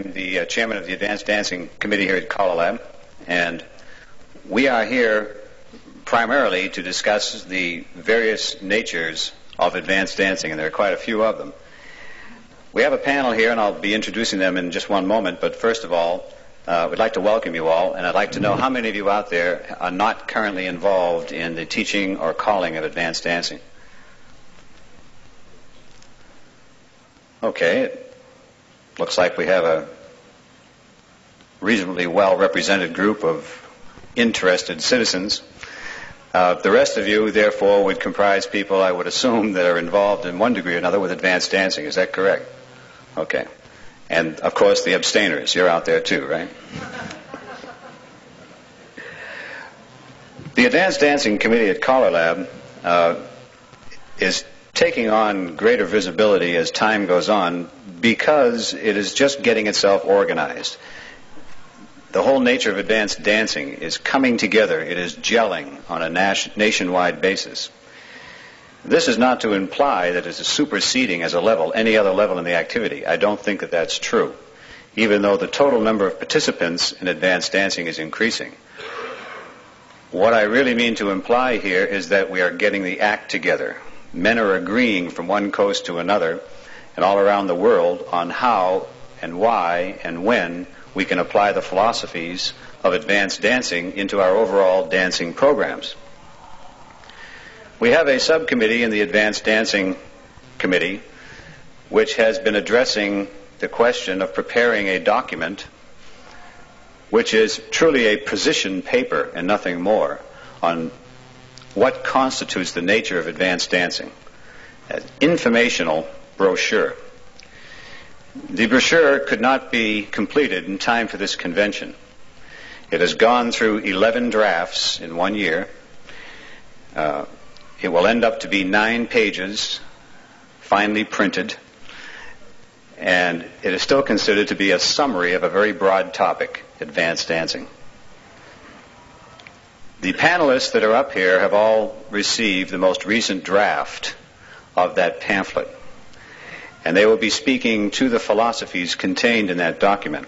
The chairman of the Advanced Dancing Committee here at CALLERLAB, and we are here primarily to discuss the various natures of advanced dancing, and there are quite a few of them. We have a panel here, and I'll be introducing them in just one moment, but first of all, we'd like to welcome you all, and I'd like to know how many of you out there are not currently involved in the teaching or calling of advanced dancing. Okay, it looks like we have a reasonably well-represented group of interested citizens. The rest of you, therefore, would comprise people, I would assume, that are involved in one degree or another with advanced dancing. Is that correct? Okay. And, of course, the abstainers. You're out there, too, right? The Advanced Dancing Committee at CALLERLAB is taking on greater visibility as time goes on because it is just getting itself organized. The whole nature of advanced dancing is coming together. It is gelling on a nationwide basis. This is not to imply that it is superseding as a level any other level in the activity. I don't think that that's true, even though the total number of participants in advanced dancing is increasing. What I really mean to imply here is that we are getting the act together. Men are agreeing from one coast to another and all around the world on how and why and when we can apply the philosophies of advanced dancing into our overall dancing programs. We have a subcommittee in the Advanced Dancing Committee which has been addressing the question of preparing a document which is truly a position paper and nothing more on what constitutes the nature of advanced dancing. An informational brochure. The brochure could not be completed in time for this convention. It has gone through 11 drafts in 1 year. It will end up to be 9 pages, finely printed, and it is still considered to be a summary of a very broad topic, advanced dancing. The panelists that are up here have all received the most recent draft of that pamphlet, and they will be speaking to the philosophies contained in that document.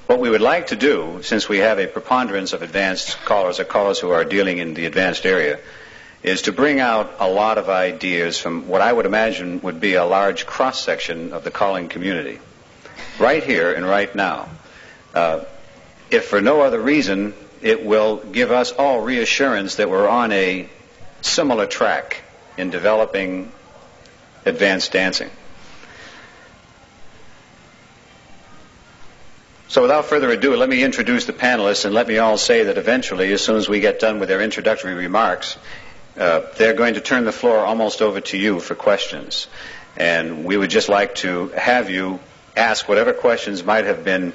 What we would like to do, since we have a preponderance of advanced callers or callers who are dealing in the advanced area, is to bring out a lot of ideas from what I would imagine would be a large cross-section of the calling community, right here and right now. If for no other reason, it will give us all reassurance that we're on a similar track in developing advanced dancing. So without further ado, let me introduce the panelists, and let me all say that eventually, as soon as we get done with their introductory remarks, they're going to turn the floor almost over to you for questions. And we would just like to have you ask whatever questions might have been,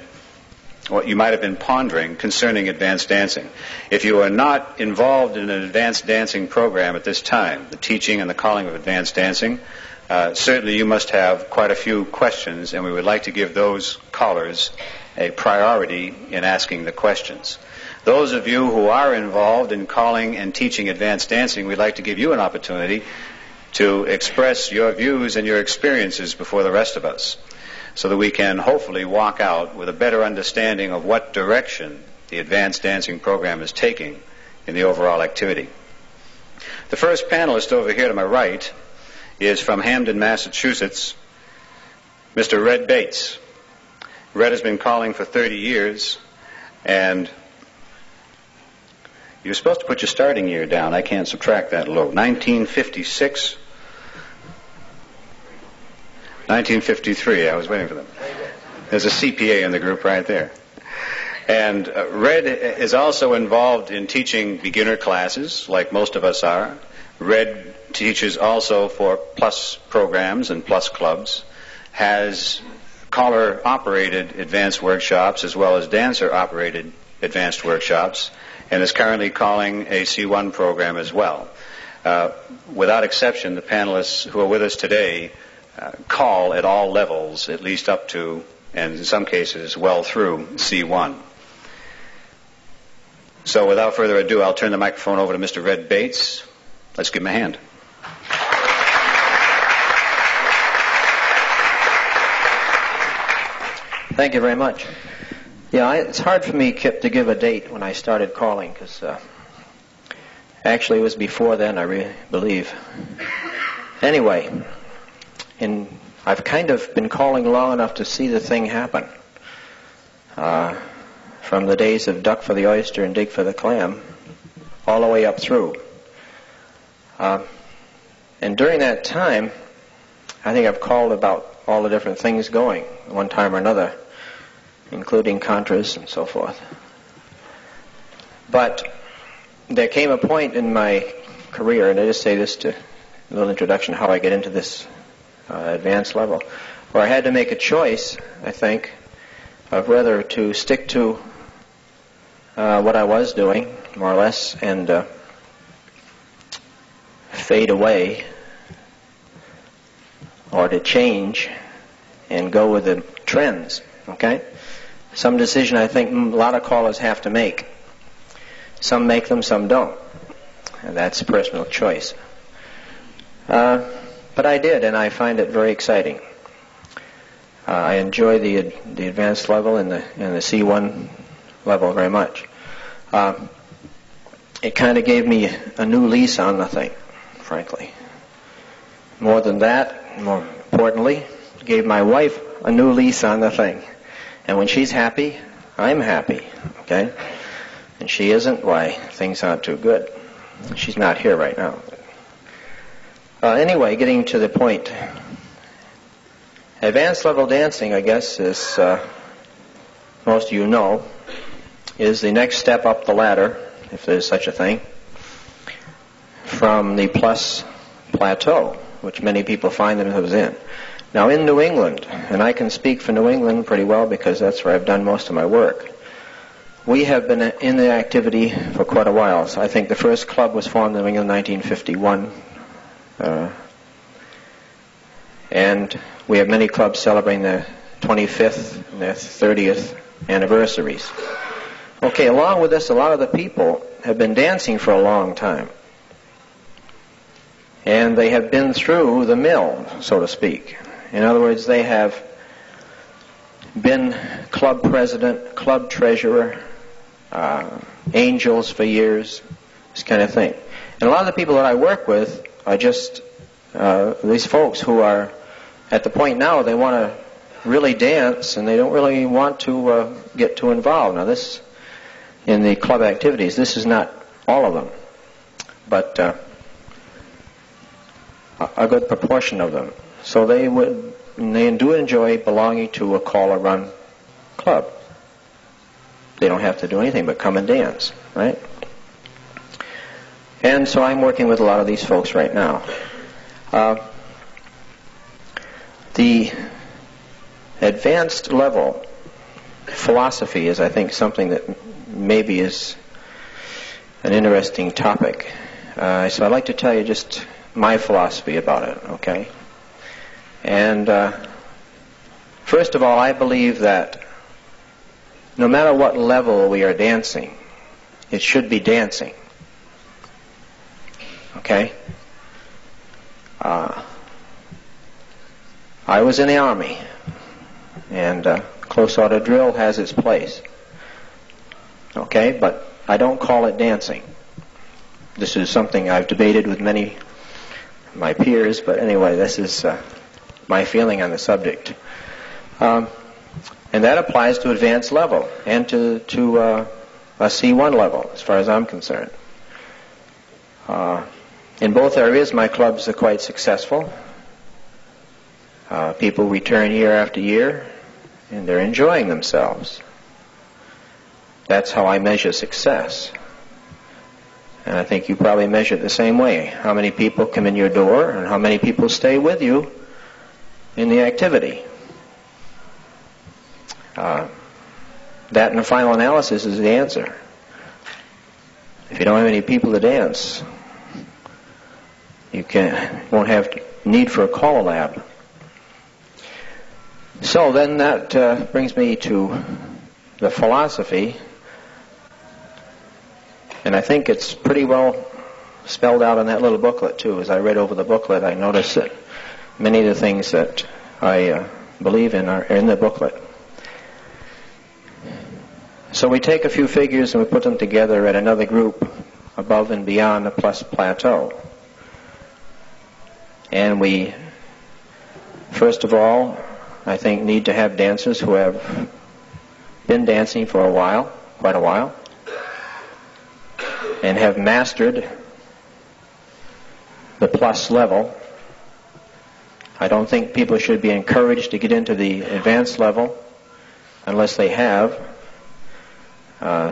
what you might have been pondering concerning advanced dancing. If you are not involved in an advanced dancing program at this time, the teaching and the calling of advanced dancing, certainly you must have quite a few questions, and we would like to give those callers a priority in asking the questions. Those of you who are involved in calling and teaching advanced dancing, we'd like to give you an opportunity to express your views and your experiences before the rest of us, so that we can hopefully walk out with a better understanding of what direction the advanced dancing program is taking in the overall activity. The first panelist over here to my right is from Hamden, Massachusetts, Mr. Red Bates. Red has been calling for 30 years, and you're supposed to put your starting year down. I can't subtract that low. 1956. 1953, I was waiting for them. There's a CPA in the group right there. And Red is also involved in teaching beginner classes, like most of us are. Red teaches also for plus programs and plus clubs, has caller-operated advanced workshops as well as dancer-operated advanced workshops, and is currently calling a C1 program as well. Without exception, the panelists who are with us today call at all levels, at least up to, and in some cases, well through C1. So without further ado, I'll turn the microphone over to Mr. Red Bates. Let's give him a hand. Thank you very much. Yeah, it's hard for me, Kip, to give a date when I started calling, because actually it was before then, I believe. Anyway, I've kind of been calling long enough to see the thing happen. From the days of duck for the oyster and dig for the clam, all the way up through. And during that time, I think I've called about all the different things going, one time or another, including Contras and so forth. But there came a point in my career, and I just say this to a little introduction how I get into this advanced level, where I had to make a choice, I think, of whether to stick to what I was doing, more or less, and fade away, or to change and go with the trends, okay? Some decision I think a lot of callers have to make. Some make them, some don't. And that's personal choice. But I did, and I find it very exciting. I enjoy the advanced level and the C1 level very much. It kind of gave me a new lease on the thing, frankly. More than that, more importantly, it gave my wife a new lease on the thing. And when she's happy, I'm happy, okay? And she isn't, why, things aren't too good. She's not here right now. Anyway, getting to the point. Advanced level dancing, I guess, as most of you know, is the next step up the ladder, if there's such a thing, from the plus plateau, which many people find themselves in. Now, in New England, and I can speak for New England pretty well because that's where I've done most of my work, we have been in the activity for quite a while. So I think the first club was formed in New England in 1951. And we have many clubs celebrating their 25th and their 30th anniversaries. Okay, along with this, a lot of the people have been dancing for a long time. And they have been through the mill, so to speak. In other words, they have been club president, club treasurer, angels for years, this kind of thing. And a lot of the people that I work with are just these folks who are at the point now they want to really dance and they don't really want to get too involved. Now this, in the club activities, this is not all of them, but a good proportion of them. So they do enjoy belonging to a call-or-run club. They don't have to do anything but come and dance, right? And so I'm working with a lot of these folks right now. The advanced level philosophy is, I think, something that maybe is an interesting topic. So I'd like to tell you just my philosophy about it, okay? And first of all, I believe that no matter what level we are dancing, it should be dancing. Okay? I was in the Army, and close order drill has its place. Okay? But I don't call it dancing. This is something I've debated with many of my peers, but anyway, this is my feeling on the subject. And that applies to advanced level and to a C1 level, as far as I'm concerned. In both areas, my clubs are quite successful. People return year after year, and they're enjoying themselves. That's how I measure success. And I think you probably measure it the same way. How many people come in your door, and how many people stay with you in the activity. That, in the final analysis, is the answer. If you don't have any people to dance, you won't have need for a CALLERLAB. So then that brings me to the philosophy, and I think it's pretty well spelled out in that little booklet too. As I read over the booklet, I noticed that many of the things that I believe in are in the booklet. So we take a few figures and we put them together at another group above and beyond the plus plateau. And we, first of all, I think need to have dancers who have been dancing for a while, quite a while, and have mastered the plus level. I don't think people should be encouraged to get into the advanced level unless they have.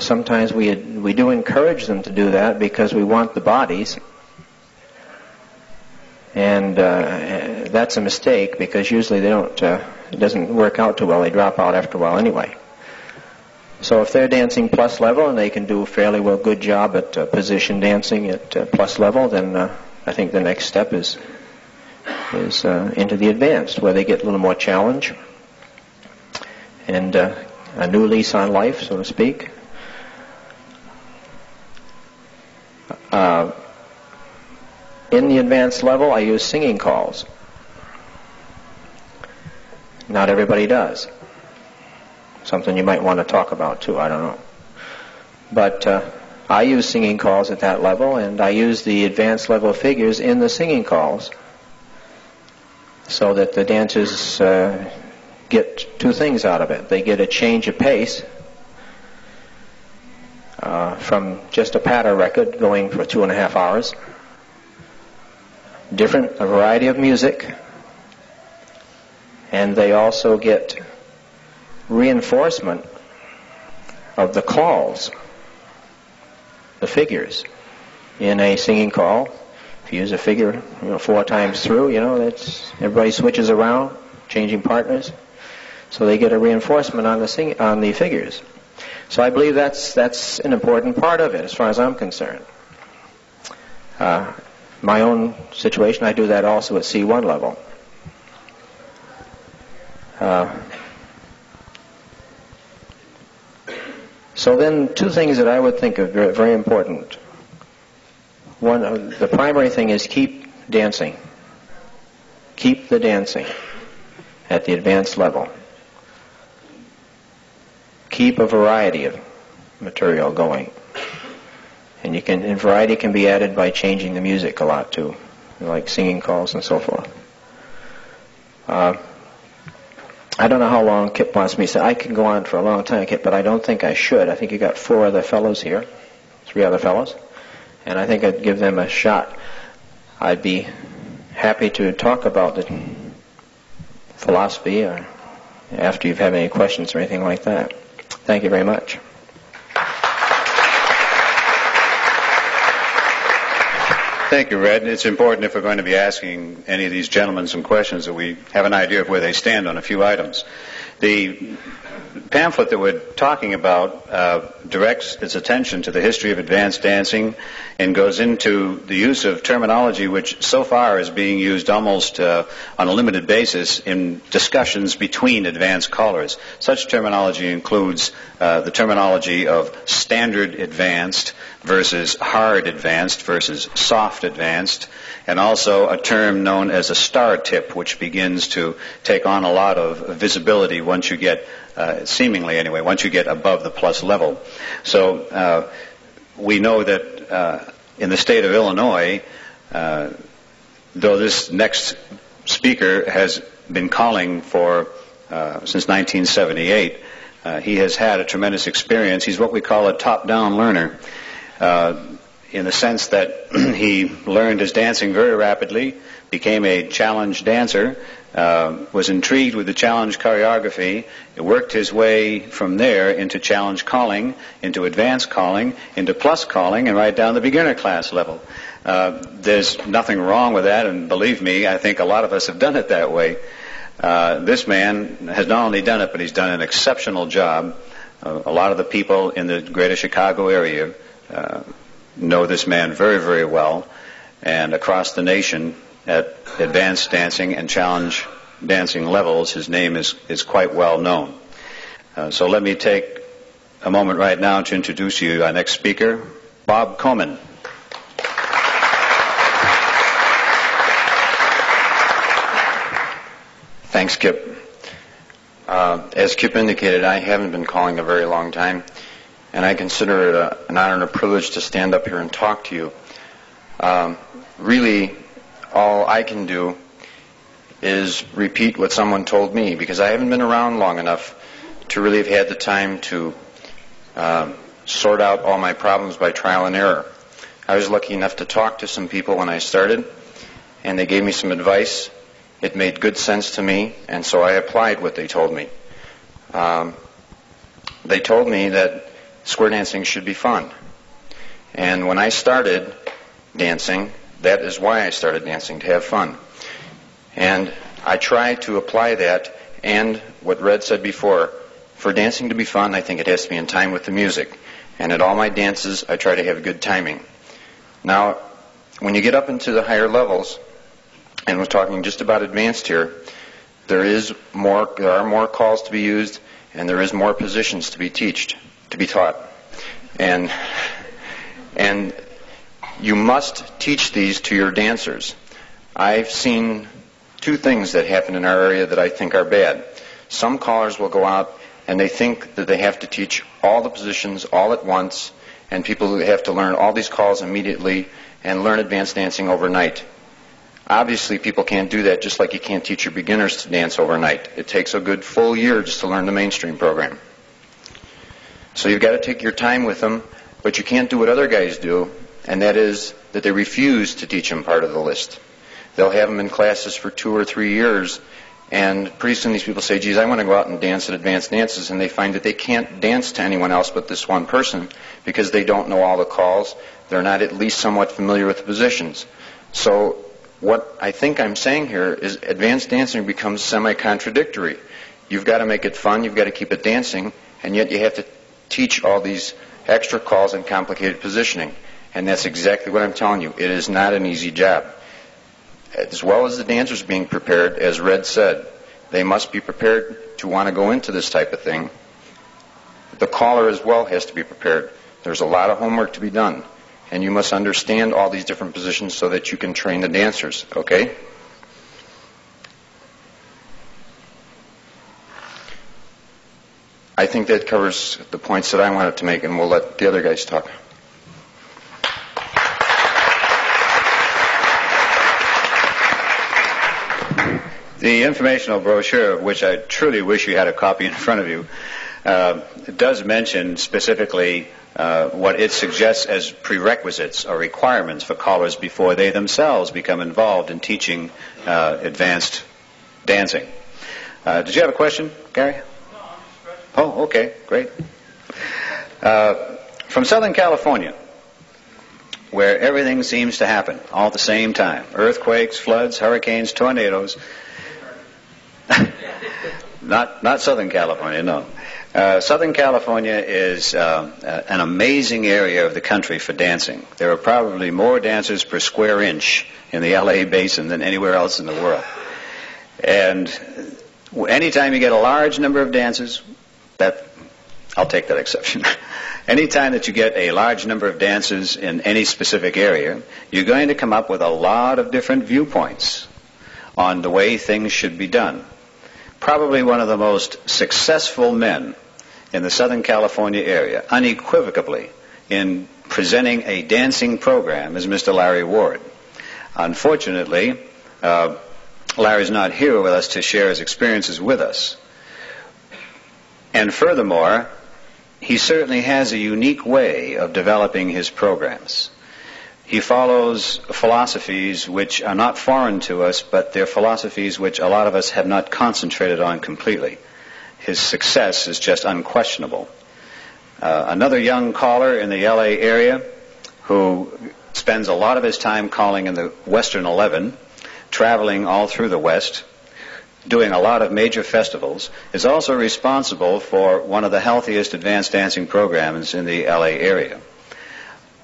Sometimes we do encourage them to do that because we want the bodies, and that's a mistake because usually they don't. It doesn't work out too well. They drop out after a while anyway. So if they're dancing plus level and they can do a fairly well good job at position dancing at plus level, then I think the next step is into the advanced, where they get a little more challenge and a new lease on life, so to speak. In the advanced level, I use singing calls. Not everybody does. Something you might want to talk about too, I don't know. But I use singing calls at that level, and I use the advanced level figures in the singing calls so that the dancers get two things out of it. They get a change of pace from just a patter record going for 2.5 hours, a variety of music, and they also get reinforcement of the calls, the figures. In a singing call, if you use a figure 4 times through, that's everybody switches around, changing partners, so they get a reinforcement on the figures. So I believe that's an important part of it as far as I'm concerned. My own situation, I do that also at C1 level. So then, two things that I would think of very, very important. One, the primary thing is keep dancing. Keep the dancing at the advanced level. Keep a variety of material going. And variety can be added by changing the music a lot too, like singing calls and so forth. I don't know how long Kip wants me to say. I can go on for a long time, Kip, but I don't think I should. I think you got 4 other fellows here, 3 other fellows, and I think I'd give them a shot. I'd be happy to talk about the philosophy or after you've had any questions or anything like that. Thank you very much. Thank you, Red. It's important if we're going to be asking any of these gentlemen some questions that we have an idea of where they stand on a few items. The pamphlet that we're talking about directs its attention to the history of advanced dancing and goes into the use of terminology which so far is being used almost on a limited basis in discussions between advanced callers. Such terminology includes the terminology of standard advanced versus hard advanced versus soft advanced, and also a term known as a star tip, which begins to take on a lot of visibility once you get, seemingly anyway, once you get above the plus level. So we know that in the state of Illinois, though this next speaker has been calling for since 1978, he has had a tremendous experience. He's what we call a top-down learner, in the sense that he learned his dancing very rapidly, became a challenge dancer, was intrigued with the challenge choreography, worked his way from there into challenge calling, into advanced calling, into plus calling, and right down the beginner class level. There's nothing wrong with that, and believe me, I think a lot of us have done it that way. This man has not only done it, but he's done an exceptional job. A lot of the people in the greater Chicago area know this man very, very well, and across the nation at advanced dancing and challenge dancing levels, his name is quite well known. So let me take a moment right now to introduce you our next speaker, Bob Comyn. Thanks, Kip. As Kip indicated, I haven't been calling a very long time, and I consider it an honor and a privilege to stand up here and talk to you. Really, all I can do is repeat what someone told me, because I haven't been around long enough to really have had the time to sort out all my problems by trial and error. I was lucky enough to talk to some people when I started, and they gave me some advice. It made good sense to me, and so I applied what they told me. They told me that square dancing should be fun. And when I started dancing, that is why I started dancing, to have fun. And I try to apply that, and what Red said before, for dancing to be fun, I think it has to be in time with the music. And at all my dances, I try to have good timing. Now, when you get up into the higher levels, and we're talking just about advanced here, there are more calls to be used, and there is more positions to be taught. And you must teach these to your dancers. I've seen two things that happen in our area that I think are bad. Some callers will go out and they think that they have to teach all the positions all at once, and people have to learn all these calls immediately and learn advanced dancing overnight. Obviously, people can't do that, just like you can't teach your beginners to dance overnight. It takes a good full year just to learn the mainstream program. So you've got to take your time with them, but you can't do what other guys do, and that is that they refuse to teach them part of the list. They'll have them in classes for 2 or 3 years, and pretty soon these people say, geez, I want to go out and dance at advanced dances, and they find that they can't dance to anyone else but this one person because they don't know all the calls. They're not at least somewhat familiar with the positions. So what I think I'm saying here is advanced dancing becomes semi-contradictory. You've got to make it fun, you've got to keep it dancing, and yet you have to teach all these extra calls and complicated positioning. And that's exactly what I'm telling you. It is not an easy job. As well as the dancers being prepared, as Red said, they must be prepared to want to go into this type of thing. The caller as well has to be prepared. There's a lot of homework to be done, and you must understand all these different positions so that you can train the dancers, okay? I think that covers the points that I wanted to make, and we'll let the other guys talk. The informational brochure, of which I truly wish you had a copy in front of you, does mention specifically what it suggests as prerequisites or requirements for callers before they themselves become involved in teaching advanced dancing. Did you have a question, Gary? Oh, okay, great. From Southern California, where everything seems to happen all at the same time, earthquakes, floods, hurricanes, tornadoes. Not Southern California, no. Southern California is an amazing area of the country for dancing. There are probably more dancers per square inch in the LA basin than anywhere else in the world. And anytime you get a large number of dancers, I'll take that exception. Anytime that you get a large number of dancers in any specific area, you're going to come up with a lot of different viewpoints on the way things should be done. Probably one of the most successful men in the Southern California area, unequivocally, in presenting a dancing program is Mr. Larry Ward. Unfortunately, Larry's not here with us to share his experiences with us. And furthermore, he certainly has a unique way of developing his programs. He follows philosophies which are not foreign to us, but they're philosophies which a lot of us have not concentrated on completely. His success is just unquestionable. Another young caller in the LA area who spends a lot of his time calling in the Western 11, traveling all through the West, doing a lot of major festivals, is also responsible for one of the healthiest advanced dancing programs in the LA area.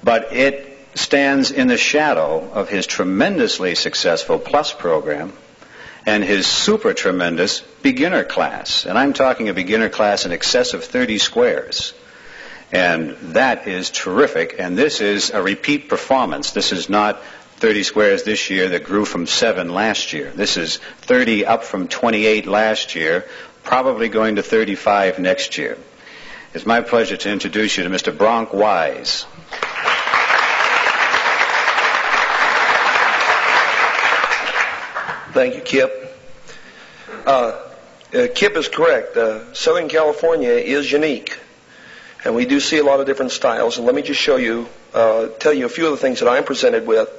But it stands in the shadow of his tremendously successful Plus program and his super tremendous beginner class. And I'm talking a beginner class in excess of 30 squares. And that is terrific. And this is a repeat performance. This is not 30 squares this year that grew from 7 last year. This is 30 up from 28 last year, probably going to 35 next year. It's my pleasure to introduce you to Mr. Bronk Wise. Thank you, Kip. Kip is correct. Southern California is unique, and we do see a lot of different styles. And let me just tell you a few of the things that I'm presented with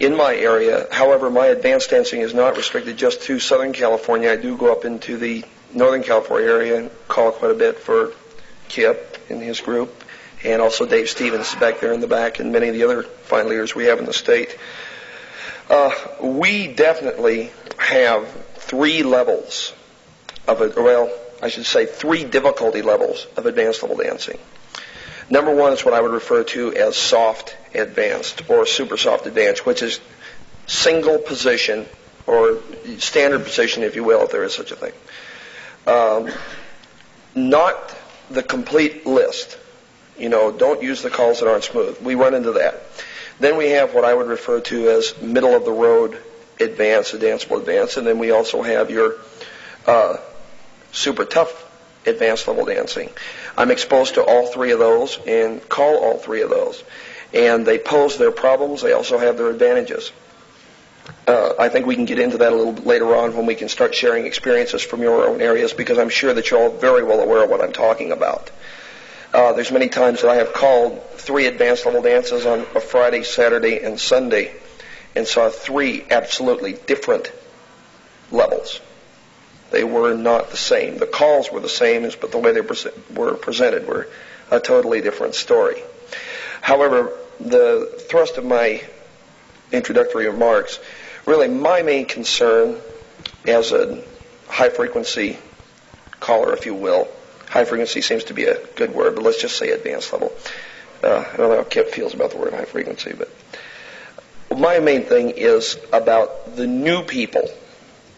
in my area. However, my advanced dancing is not restricted just to Southern California. I do go up into the Northern California area and call quite a bit for Kip and his group, and also Dave Stevens back there in the back, and many of the other fine leaders we have in the state. We definitely have three levels of it, well, I should say three difficulty levels of advanced level dancing. Number one is what I would refer to as soft advanced or super soft advanced, which is single position or standard position, if you will, if there is such a thing. Not the complete list. You know, don't use the calls that aren't smooth. We run into that. Then we have what I would refer to as middle of the road advanced, danceable advanced, and then we also have your super tough advanced level dancing. I'm exposed to all three of those and call all three of those. And they pose their problems. They also have their advantages. I think we can get into that a little bit later on when we can start sharing experiences from your own areas, because I'm sure that you're all very well aware of what I'm talking about. There's many times that I have called three advanced level dances on a Friday, Saturday, and Sunday and saw three absolutely different levels. They were not the same. The calls were the same, but the way they were presented were a totally different story. However, the thrust of my introductory remarks, really my main concern as a high-frequency caller, if you will, high frequency seems to be a good word, but let's just say advanced level. I don't know how Kip feels about the word high frequency, but my main thing is about the new people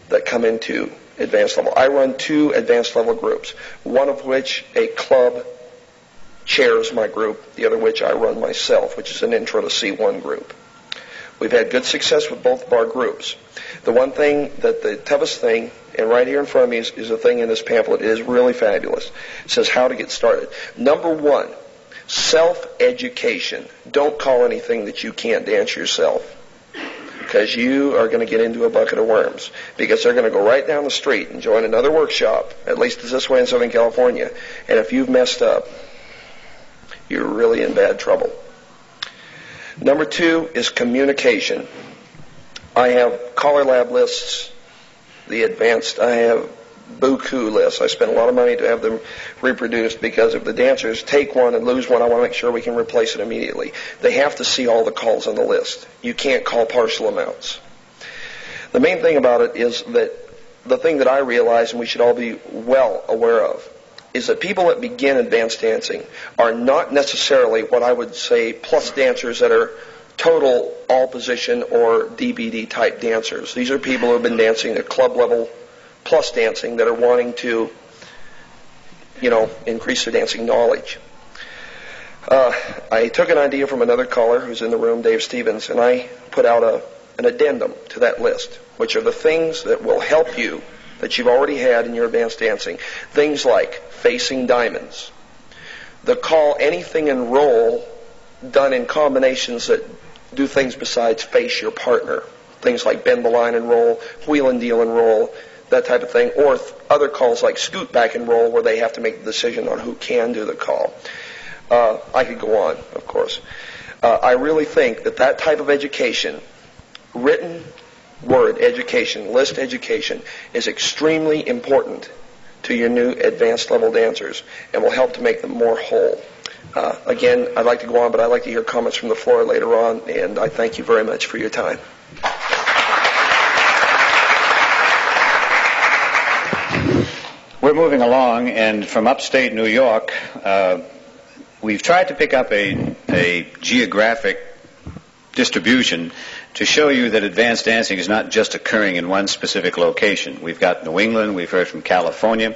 that come into advanced level. I run two advanced level groups, one of which a club chairs my group, the other which I run myself, which is an intro to C1 group. We've had good success with both of our groups. The one thing that the toughest thing, and right here in front of me is a thing in this pamphlet, it is really fabulous. It says how to get started. Number one, self-education. Don't call anything that you can't dance yourself, because you are going to get into a bucket of worms, because they're going to go right down the street and join another workshop, at least it's this way in Southern California, and if you've messed up, you're really in bad trouble. Number two is communication. I have CALLERLAB lists, the advanced. I have buku lists. I spend a lot of money to have them reproduced, because if the dancers take one and lose one, I want to make sure we can replace it immediately. They have to see all the calls on the list. You can't call partial amounts. The main thing about it is that the thing that I realize, and we should all be well aware of, is that people that begin advanced dancing are not necessarily what I would say plus dancers that are total all position or DBD type dancers. These are people who have been dancing at club level plus dancing that are wanting to, increase their dancing knowledge. I took an idea from another caller who's in the room, Dave Stevens, and I put out an addendum to that list, which are the things that will help you that you've already had in your advanced dancing. Things like facing diamonds, the call anything and roll done in combinations that do things besides face your partner. Things like bend the line and roll, wheel and deal and roll, that type of thing. Or other calls like scoot back and roll, where they have to make the decision on who can do the call. I could go on, of course. I really think that type of education, written word education, list education, is extremely important to your new advanced level dancers and will help to make them more whole. Again, I'd like to go on, but I'd like to hear comments from the floor later on, and I thank you very much for your time. We're moving along, and from upstate New York, we've tried to pick up a geographic distribution to show you that advanced dancing is not just occurring in one specific location. We've got New England, we've heard from California,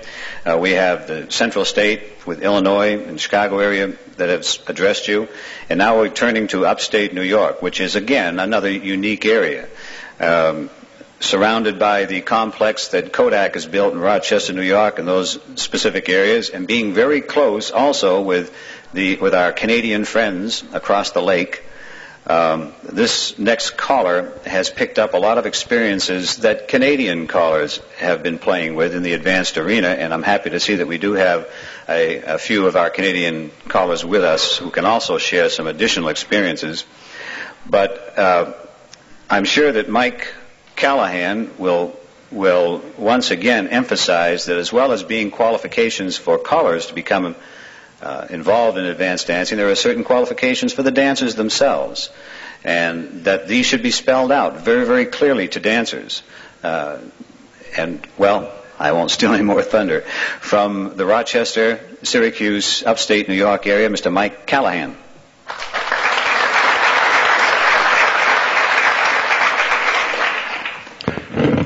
we have the central state with Illinois and Chicago area that has addressed you, and now we're turning to upstate New York, which is, again, another unique area. surrounded by the complex that Kodak has built in Rochester, New York, and those specific areas, and being very close also with our Canadian friends across the lake. This next caller has picked up a lot of experiences that Canadian callers have been playing with in the advanced arena, and I'm happy to see that we do have a few of our Canadian callers with us who can also share some additional experiences. But I'm sure that Mike Callahan will once again emphasize that as well as being qualifications for callers to become involved in advanced dancing, there are certain qualifications for the dancers themselves, and that these should be spelled out very, very clearly to dancers. And, well, I won't steal any more thunder. From the Rochester, Syracuse, upstate New York area, Mr. Mike Callahan.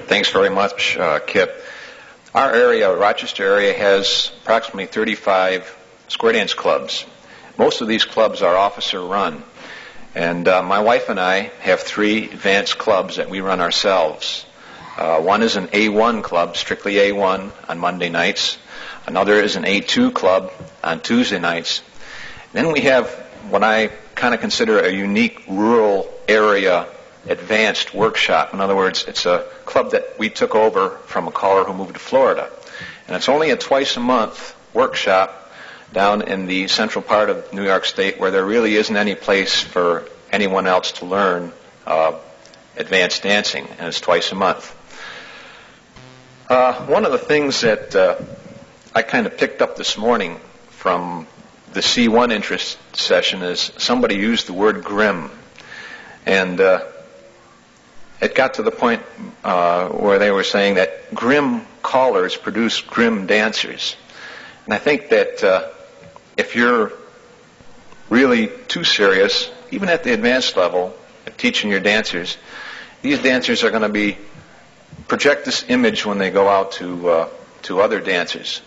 Thanks very much, Kip. Our area, Rochester area, has approximately 35 square dance clubs. Most of these clubs are officer run. And my wife and I have 3 advanced clubs that we run ourselves. One is an A1 club, strictly A1 on Monday nights. Another is an A2 club on Tuesday nights. Then we have what I kind of consider a unique rural area advanced workshop. In other words, it's a club that we took over from a caller who moved to Florida. And it's only a twice-a-month workshop down in the central part of New York State where there really isn't any place for anyone else to learn advanced dancing, and it's twice a month. One of the things that I kind of picked up this morning from the C1 interest session is somebody used the word grim. And it got to the point where they were saying that grim callers produce grim dancers. And I think that if you're really too serious, even at the advanced level, at teaching your dancers, these dancers are going to project this image when they go out to other dancers.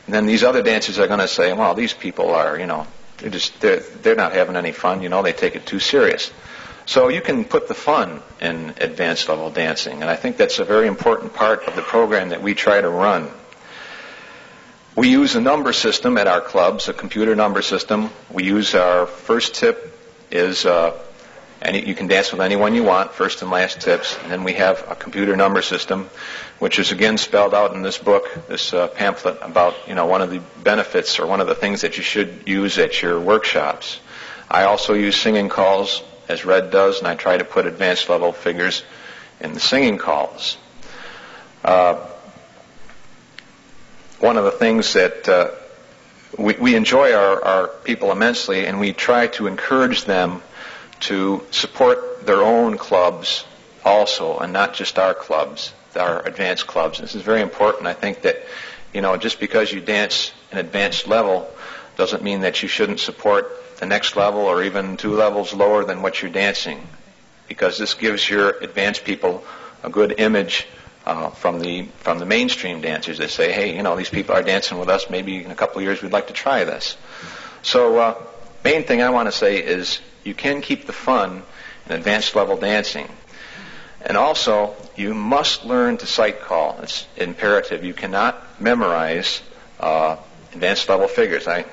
And then these other dancers are going to say, well, these people are, they're not having any fun, they take it too serious. So you can put the fun in advanced level dancing, and I think that's a very important part of the program that we try to run. We use a number system at our clubs, a computer number system. We use our first tip is, you can dance with anyone you want, first and last tips, and then we have a computer number system, which is again spelled out in this book, this pamphlet about, one of the benefits or one of the things that you should use at your workshops. I also use singing calls, as Red does, and I try to put advanced level figures in the singing calls. One of the things that we enjoy our people immensely, and we try to encourage them to support their own clubs also, and not just our clubs, our advanced clubs. This is very important. I think that, just because you dance an advanced level doesn't mean that you shouldn't support the next level or even 2 levels lower than what you're dancing, because this gives your advanced people a good image from the mainstream dancers. They say, hey, these people are dancing with us. Maybe in a couple of years we'd like to try this. So main thing I want to say is you can keep the fun in advanced level dancing. And also, you must learn to sight call. It's imperative. You cannot memorize advanced level figures. I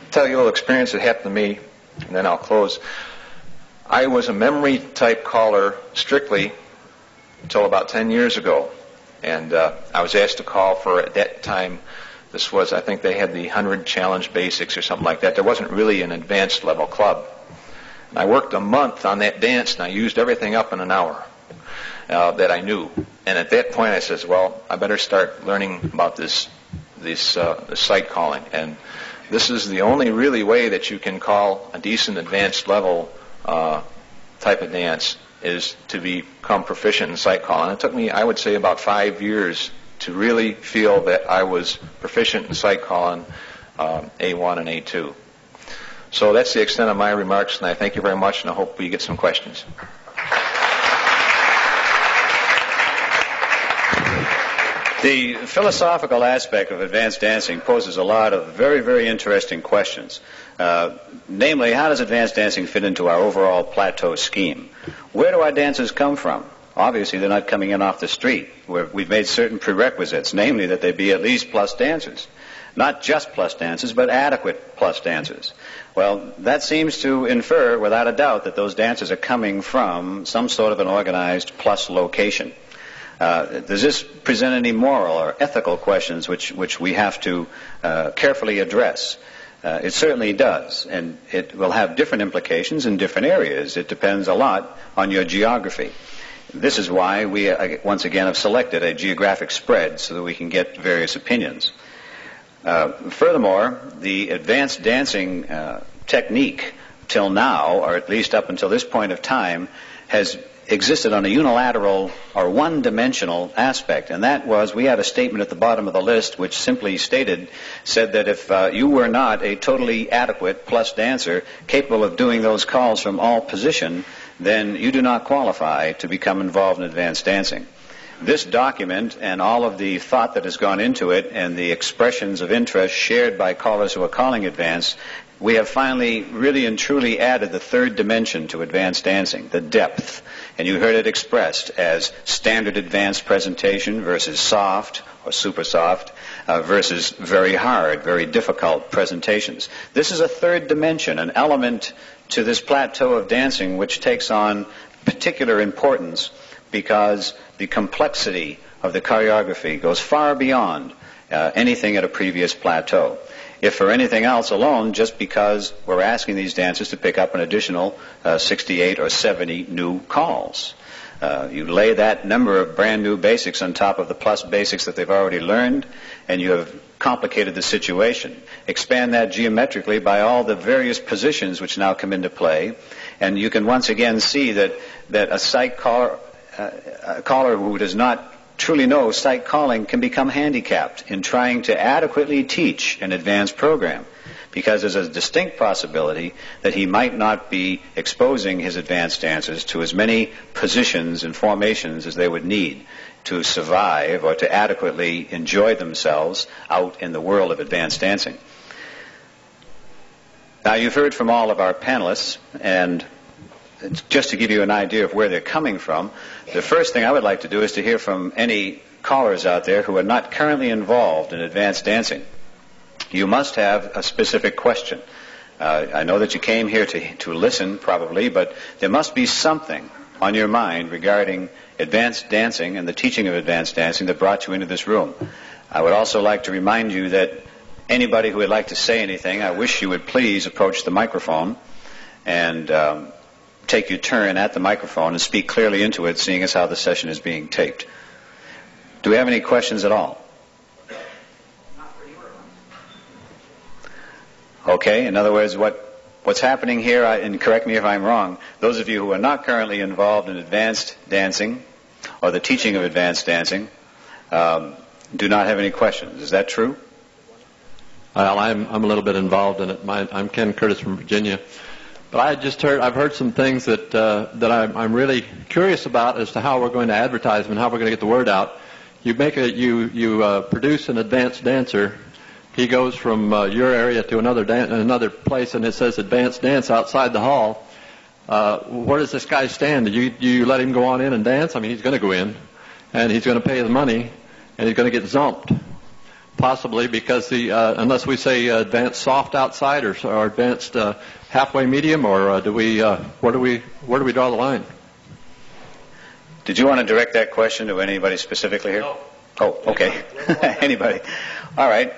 tell you a little experience that happened to me, and then I'll close. I was a memory type caller strictly until about 10 years ago, and I was asked to call for, at that time, this was, I think they had the 100 Challenge Basics or something like that. There wasn't really an advanced level club. And I worked a month on that dance, and I used everything up in an hour that I knew. And at that point I says, well, I better start learning about this sight calling. And this is the only really way that you can call a decent advanced level type of dance, is to become proficient in sight calling. And it took me, I would say, about 5 years to really feel that I was proficient in sight calling A1 and A2. So that's the extent of my remarks, and I thank you very much, and I hope we get some questions. The philosophical aspect of advanced dancing poses a lot of very, very interesting questions. Namely, how does advanced dancing fit into our overall plateau scheme? Where do our dancers come from? obviously they're not coming in off the street. We've made certain prerequisites, namely that they be at least plus dancers. Not just plus dancers, but adequate plus dancers. Well, that seems to infer, without a doubt, that those dancers are coming from some sort of an organized plus location. Does this present any moral or ethical questions which we have to carefully address? It certainly does, and it will have different implications in different areas. It depends a lot on your geography. This is why we, once again, have selected a geographic spread so that we can get various opinions. Furthermore, the advanced dancing technique till now, or at least up until this point of time, has existed on a unilateral or one-dimensional aspect, and that was, we had a statement at the bottom of the list which simply said that if you were not a totally adequate plus dancer capable of doing those calls from all position, then you do not qualify to become involved in advanced dancing. This document and all of the thought that has gone into it and the expressions of interest shared by callers who are calling advanced, we have finally really and truly added the third dimension to advanced dancing, the depth. And you heard it expressed as standard advanced presentation versus soft or super soft versus very hard, very difficult presentations. This is a third dimension, an element to this plateau of dancing which takes on particular importance because the complexity of the choreography goes far beyond anything at a previous plateau. If for anything else alone, just because we're asking these dancers to pick up an additional 68 or 70 new calls. You lay that number of brand new basics on top of the plus basics that they've already learned, and you have complicated the situation. Expand that geometrically by all the various positions which now come into play, and you can once again see that a sight caller, a caller who does not truly know sight calling can become handicapped in trying to adequately teach an advanced program, because there's a distinct possibility that he might not be exposing his advanced dancers to as many positions and formations as they would need to survive or to adequately enjoy themselves out in the world of advanced dancing. Now, you've heard from all of our panelists, and just to give you an idea of where they're coming from, the first thing I would like to do is to hear from any callers out there who are not currently involved in advanced dancing. You must have a specific question. I know that you came here to listen, probably, but there must be something on your mind regarding advanced dancing and the teaching of advanced dancing that brought you into this room. I would also like to remind you that anybody who would like to say anything, I wish you would please approach the microphone and take your turn at the microphone and speak clearly into it, seeing as how the session is being taped. Do we have any questions at all? Okay, in other words, what's happening here, and correct me if I'm wrong, those of you who are not currently involved in advanced dancing or the teaching of advanced dancing do not have any questions. Is that true? Well, I'm a little bit involved in it. I'm Ken Curtis from Virginia. But I've heard some things that I'm really curious about as to how we're going to advertise them and how we're going to get the word out. You produce an advanced dancer. He goes from your area to another place, and it says advanced dance outside the hall. Where does this guy stand? Do you let him go on in and dance? I mean, he's going to go in, and he's going to pay his money, and he's going to get zumped. Possibly because unless we say advanced soft outside or advanced halfway medium, or where do we draw the line? Did you want to direct that question to anybody specifically here? No. Oh, okay. Anybody? All right.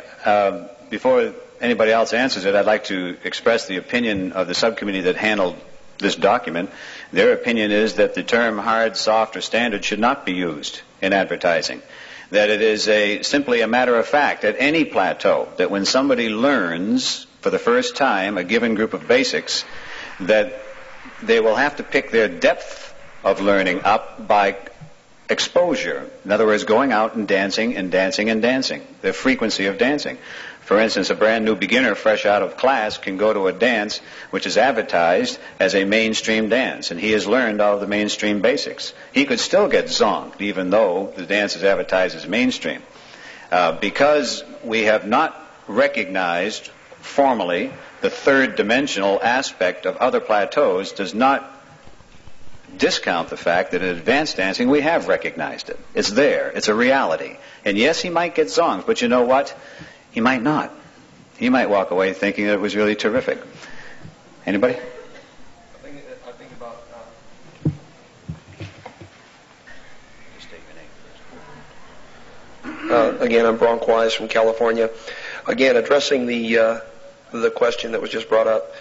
Before anybody else answers it, I'd like to express the opinion of the subcommittee that handled this document. Their opinion is that the term hard, soft, or standard should not be used in advertising. That it is simply a matter of fact at any plateau that when somebody learns for the first time a given group of basics, that they will have to pick their depth of learning up by exposure. In other words, going out and dancing and dancing and dancing, the frequency of dancing. For instance, a brand new beginner fresh out of class can go to a dance which is advertised as a mainstream dance, and he has learned all of the mainstream basics. He could still get zonked even though the dance is advertised as mainstream. Because we have not recognized formally the third dimensional aspect of other plateaus does not discount the fact that in advanced dancing we have recognized it. It's there. It's a reality. And yes, he might get zongs, but you know what? He might not. He might walk away thinking that it was really terrific. Anybody? I think about... Just state your name first. Again, I'm Bronk Wise from California. Again, addressing the question that was just brought up.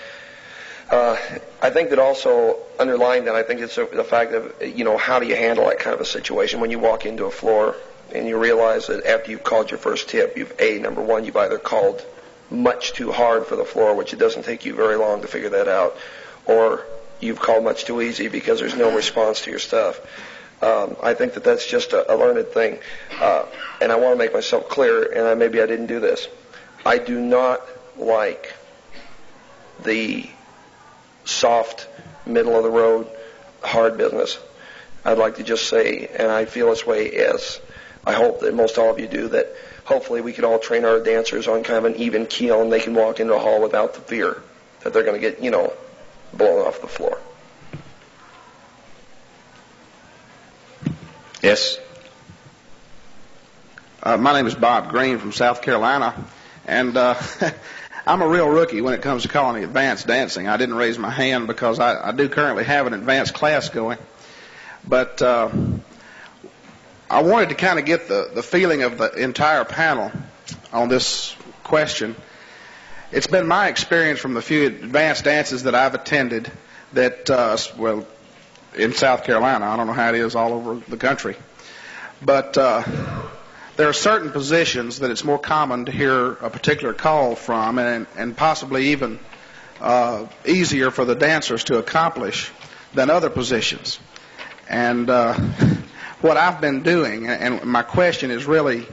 I think that also underlying that, I think it's the fact of, how do you handle that kind of a situation when you walk into a floor and you realize that after you've called your first tip, number one, you've either called much too hard for the floor, which it doesn't take you very long to figure that out, or you've called much too easy because there's no response to your stuff. I think that that's just a learned thing. And I want to make myself clear, and maybe I didn't do this. I do not like the soft, middle-of-the-road, hard business. I'd like to just say, and I feel this way as I hope that most all of you do, that hopefully we can all train our dancers on kind of an even keel and they can walk into a hall without the fear that they're going to get, blown off the floor. Yes? My name is Bob Green from South Carolina, and I'm a real rookie when it comes to calling the advanced dancing. I didn't raise my hand because I do currently have an advanced class going. But I wanted to kind of get the feeling of the entire panel on this question. It's been my experience from the few advanced dances that I've attended that, in South Carolina, I don't know how it is all over the country, but there are certain positions that it's more common to hear a particular call from, and possibly even easier for the dancers to accomplish than other positions. And what I've been doing, and my question is really,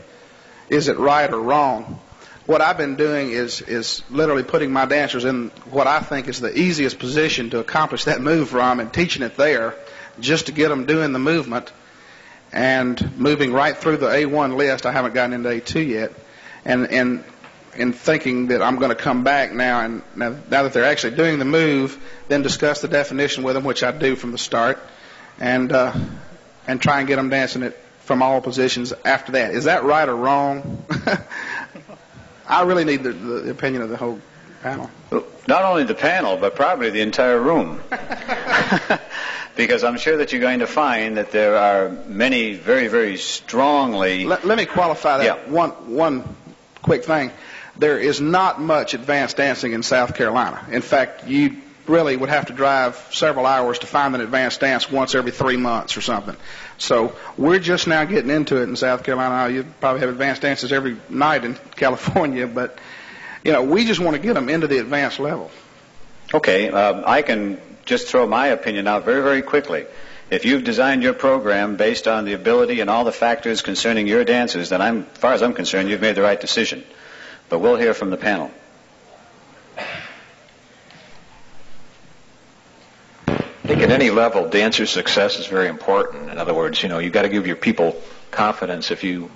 is it right or wrong? What I've been doing is literally putting my dancers in what I think is the easiest position to accomplish that move from, and teaching it there just to get them doing the movement and moving right through the A1 list. I haven't gotten into A2 yet, and thinking that I'm going to come back now that they're actually doing the move, then discuss the definition with them, which I do from the start, and try and get them dancing it from all positions after that. Is that right or wrong? I really need the opinion of the whole panel. Not only the panel, but probably the entire room. Because I'm sure that you're going to find that there are many very, very strongly... Let me qualify that. Yeah. One quick thing. There is not much advanced dancing in South Carolina. In fact, you really would have to drive several hours to find an advanced dance once every 3 months or something. So we're just now getting into it in South Carolina. You probably have advanced dances every night in California, but we just want to get them into the advanced level. Okay, I can just throw my opinion out very, very quickly. If you've designed your program based on the ability and all the factors concerning your dancers, then as far as I'm concerned, you've made the right decision. But we'll hear from the panel. I think at any level, dancer success is very important. In other words, you've got to give your people confidence. If you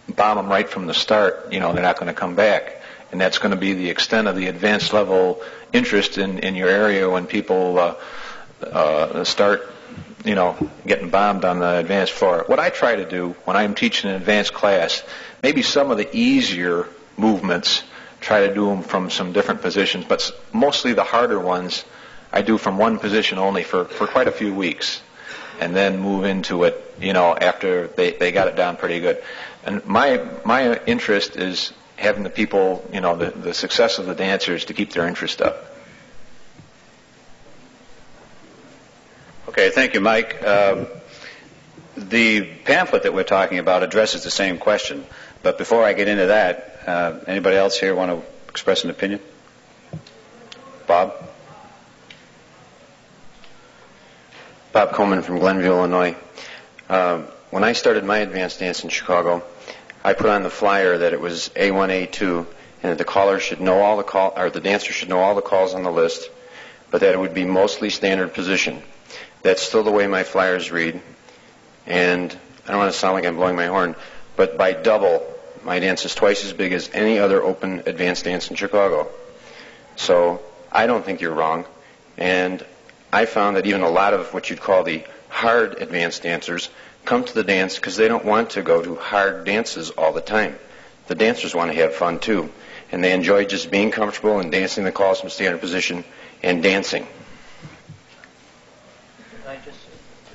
bomb them right from the start, they're not going to come back. And that's going to be the extent of the advanced level interest in your area when people start, getting bombed on the advanced floor. What I try to do when I'm teaching an advanced class, maybe some of the easier movements, try to do them from some different positions, but mostly the harder ones I do from one position only for quite a few weeks, and then move into it, after they got it down pretty good. And my interest is having the people, the success of the dancers to keep their interest up. Okay, thank you, Mike. The pamphlet that we're talking about addresses the same question, but before I get into that, anybody else here want to express an opinion? Bob? Bob Comyn from Glenview, Illinois. When I started my advanced dance in Chicago, I put on the flyer that it was A1, A2, and that the caller should know all the dancer should know all the calls on the list, but that it would be mostly standard position. That's still the way my flyers read, and I don't want to sound like I'm blowing my horn, but by double, my dance is twice as big as any other open advanced dance in Chicago. So I don't think you're wrong, and I found that even a lot of what you'd call the hard advanced dancers come to the dance because they don't want to go to hard dances all the time. The dancers want to have fun too, and they enjoy just being comfortable and dancing the calls from standard position and dancing.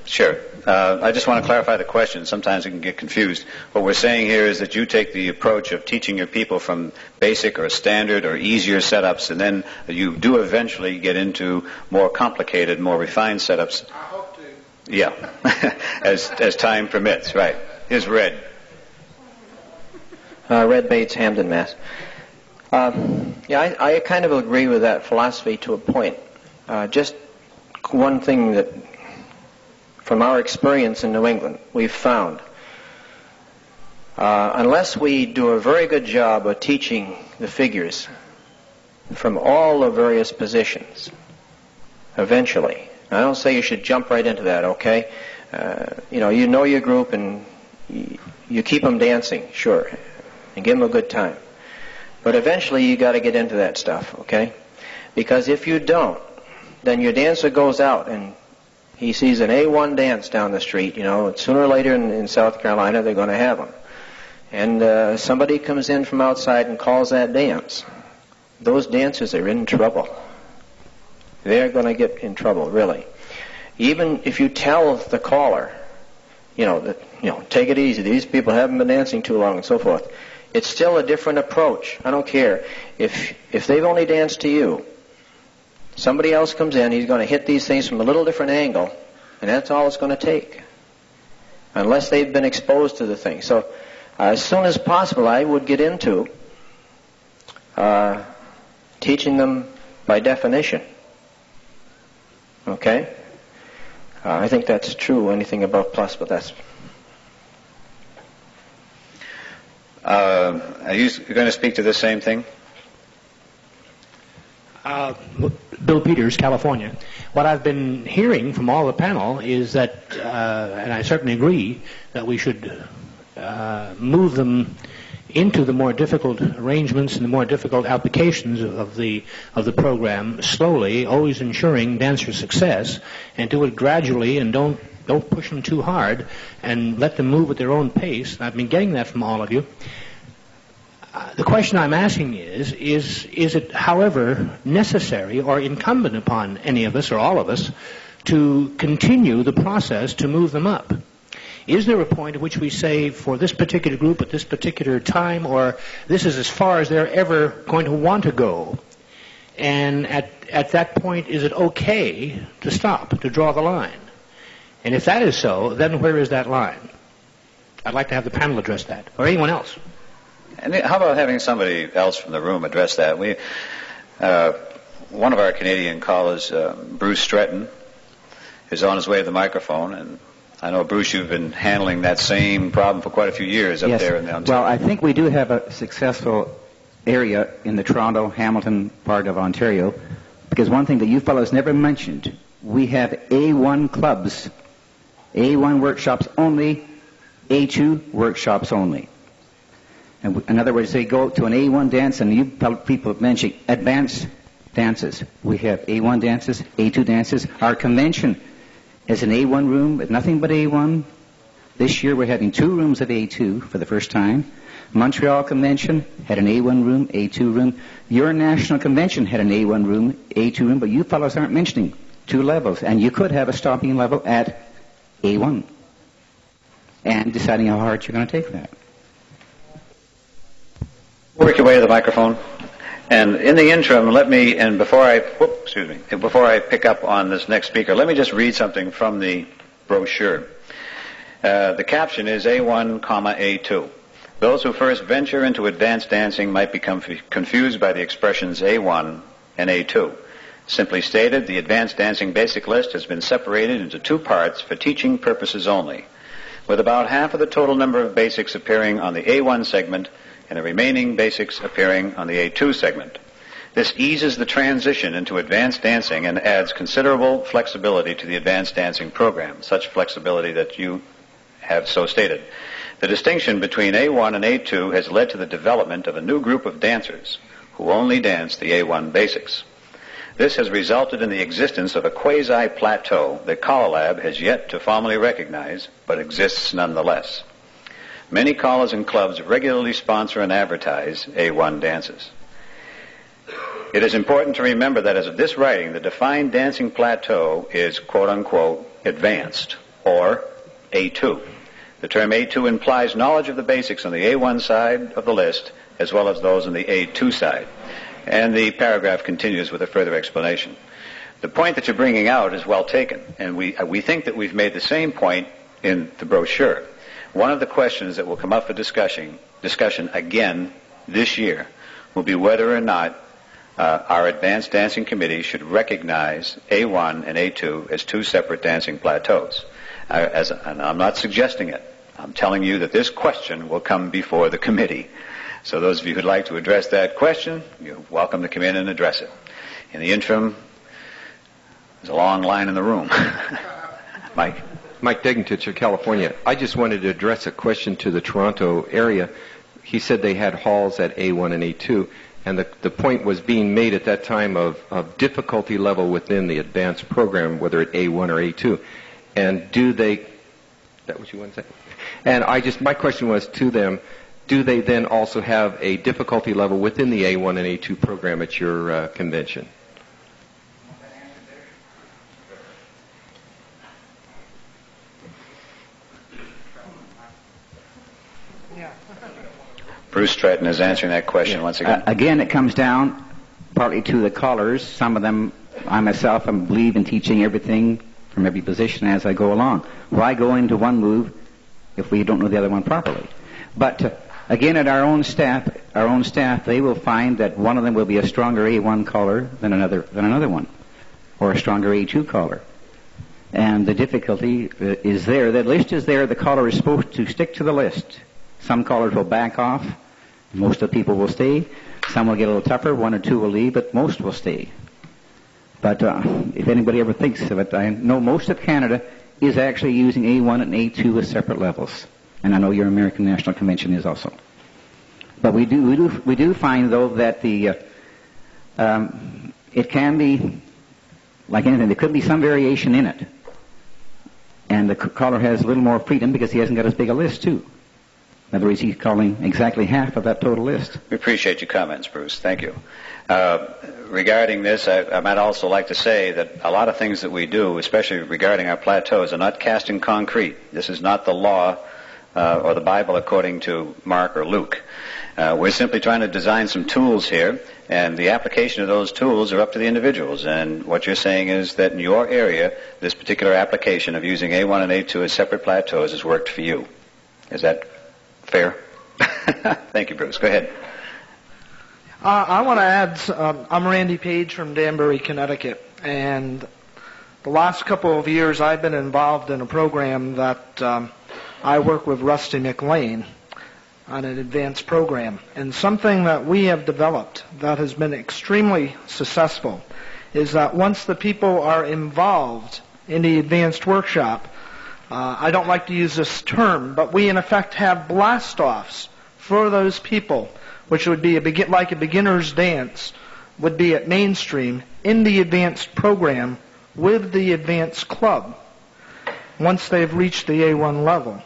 Sure. I just want to clarify the question. Sometimes it can get confused. What we're saying here is that you take the approach of teaching your people from basic or standard or easier setups, and then you do eventually get into more complicated, more refined setups. I hope to. Yeah, as time permits. Right. Here's Red. Red Bates, Hamden, Mass. I kind of agree with that philosophy to a point. Just one thing that, from our experience in New England, we've found, unless we do a very good job of teaching the figures from all the various positions, eventually, I don't say you should jump right into that, okay? You know your group and you keep them dancing, sure, and give them a good time. But eventually you got to get into that stuff, okay? Because if you don't, then your dancer goes out and he sees an A1 dance down the street, and sooner or later in South Carolina they're going to have them. And somebody comes in from outside and calls that dance. Those dancers are in trouble. They're going to get in trouble, really. Even if you tell the caller, take it easy, these people haven't been dancing too long and so forth, it's still a different approach. I don't care. If they've only danced to you, somebody else comes in, he's going to hit these things from a little different angle, and that's all it's going to take, unless they've been exposed to the thing. So as soon as possible, I would get into teaching them by definition. Okay? I think that's true, anything above plus, but that's... Are you going to speak to the same thing? Bill Peters, California. What I've been hearing from all the panel is that, and I certainly agree, that we should move them into the more difficult arrangements and the more difficult applications of the program slowly, always ensuring dancer success, and do it gradually and don't push them too hard and let them move at their own pace. I've been getting that from all of you. The question I'm asking is it, however, necessary or incumbent upon any of us or all of us to continue the process to move them up? Is there a point at which we say, for this particular group at this particular time, or this is as far as they're ever going to want to go, and at that point, is it okay to stop, to draw the line? And if that is so, then where is that line? I'd like to have the panel address that, or anyone else. And how about having somebody else from the room address that? One of our Canadian callers, Bruce Stretton, is on his way to the microphone, and I know, Bruce, you've been handling that same problem for quite a few years up there in the Ontario. Well, I think we do have a successful area in the Toronto, Hamilton part of Ontario, because one thing that you fellows never mentioned, we have A1 clubs, A1 workshops only, A2 workshops only. And in other words, they go to an A1 dance, and you people mention advanced dances. We have A1 dances, A2 dances. Our convention is an A1 room with nothing but A1. This year we're having 2 rooms of A2 for the first time. Montreal Convention had an A1 room, A2 room. Your national convention had an A1 room, A2 room, but you fellows aren't mentioning 2 levels. And you could have a stopping level at A1 and deciding how hard you're going to take that. Work your way to the microphone. And in the interim, before I pick up on this next speaker, let me just read something from the brochure. The caption is A1, A2. Those who first venture into advanced dancing might become confused by the expressions A1 and A2. Simply stated, the advanced dancing basic list has been separated into 2 parts for teaching purposes only, with about half of the total number of basics appearing on the A1 segment and the remaining basics appearing on the A2 segment. This eases the transition into advanced dancing and adds considerable flexibility to the advanced dancing program, such flexibility that you have so stated. The distinction between A1 and A2 has led to the development of a new group of dancers who only dance the A1 basics. This has resulted in the existence of a quasi-plateau that CALLERLAB has yet to formally recognize, but exists nonetheless. Many callers and clubs regularly sponsor and advertise A1 dances. It is important to remember that as of this writing, the defined dancing plateau is quote-unquote advanced, or A2. The term A2 implies knowledge of the basics on the A1 side of the list as well as those on the A2 side. And the paragraph continues with a further explanation. The point that you're bringing out is well taken, and we think that we've made the same point in the brochure. One of the questions that will come up for discussion again this year will be whether or not our Advanced Dancing Committee should recognize A1 and A2 as two separate dancing plateaus. And I'm not suggesting it. I'm telling you that this question will come before the committee. So those of you who'd like to address that question, you're welcome to come in and address it. In the interim, there's a long line in the room. Mike. Mike Degentich of California. I just wanted to address a question to the Toronto area. He said they had halls at A1 and A2, and the point was being made at that time of difficulty level within the advanced program, whether at A1 or A2. And do they, is that what you want to say? And my question was to them, do they then also have a difficulty level within the A1 and A2 program at your convention? Bruce Stratton is answering that question once again. Again, it comes down partly to the callers. Some of them, I myself, believe in teaching everything from every position as I go along. Why go into one move if we don't know the other one properly? But again, at our own staff, they will find that one of them will be a stronger A1 caller than another one, or a stronger A2 caller. And the difficulty is there. The list is there. The caller is supposed to stick to the list. Some callers will back off. Most of the people will stay. Some will get a little tougher. One or two will leave, but most will stay. But if anybody ever thinks of it, I know most of Canada is actually using A1 and A2 as separate levels. And I know your American National Convention is also. But we do find, though, that it can be, like anything, there could be some variation in it. And the caller has a little more freedom because he hasn't got as big a list, too. In other words, he's calling exactly half of that total list. We appreciate your comments, Bruce. Thank you. Regarding this, I might also like to say that a lot of things that we do, especially regarding our plateaus, are not cast in concrete. This is not the law or the Bible according to Mark or Luke. We're simply trying to design some tools here, and the application of those tools are up to the individuals. And what you're saying is that in your area, this particular application of using A1 and A2 as separate plateaus has worked for you. Is that fair? Thank you, Bruce. Go ahead. I want to add, I'm Randy Page from Danbury, Connecticut, and the last couple of years I've been involved in a program that I work with Rusty McLean on an advanced program. And something that we have developed that has been extremely successful is that once the people are involved in the advanced workshop, I don't like to use this term, but we in effect have blast-offs for those people, which would be like a beginner's dance, would be at mainstream in the advanced program with the advanced club once they've reached the A1 level.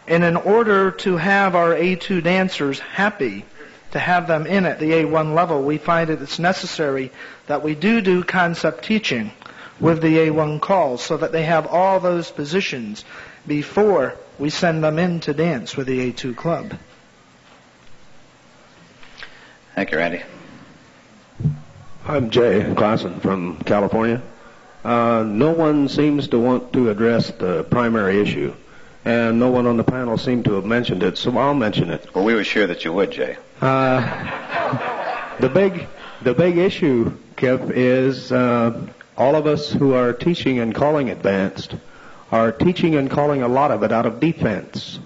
And in order to have our A2 dancers happy to have them in at the A1 level, we find that it's necessary that we do concept teaching with the A1 calls so that they have all those positions before we send them in to dance with the A2 club. Thank you, Randy. I'm Jay Klassen from California. No one seems to want to address the primary issue, and no one on the panel seemed to have mentioned it, so I'll mention it. Well, we were sure that you would, Jay. The big issue, Kip, is all of us who are teaching and calling advanced are teaching and calling a lot of it out of defense.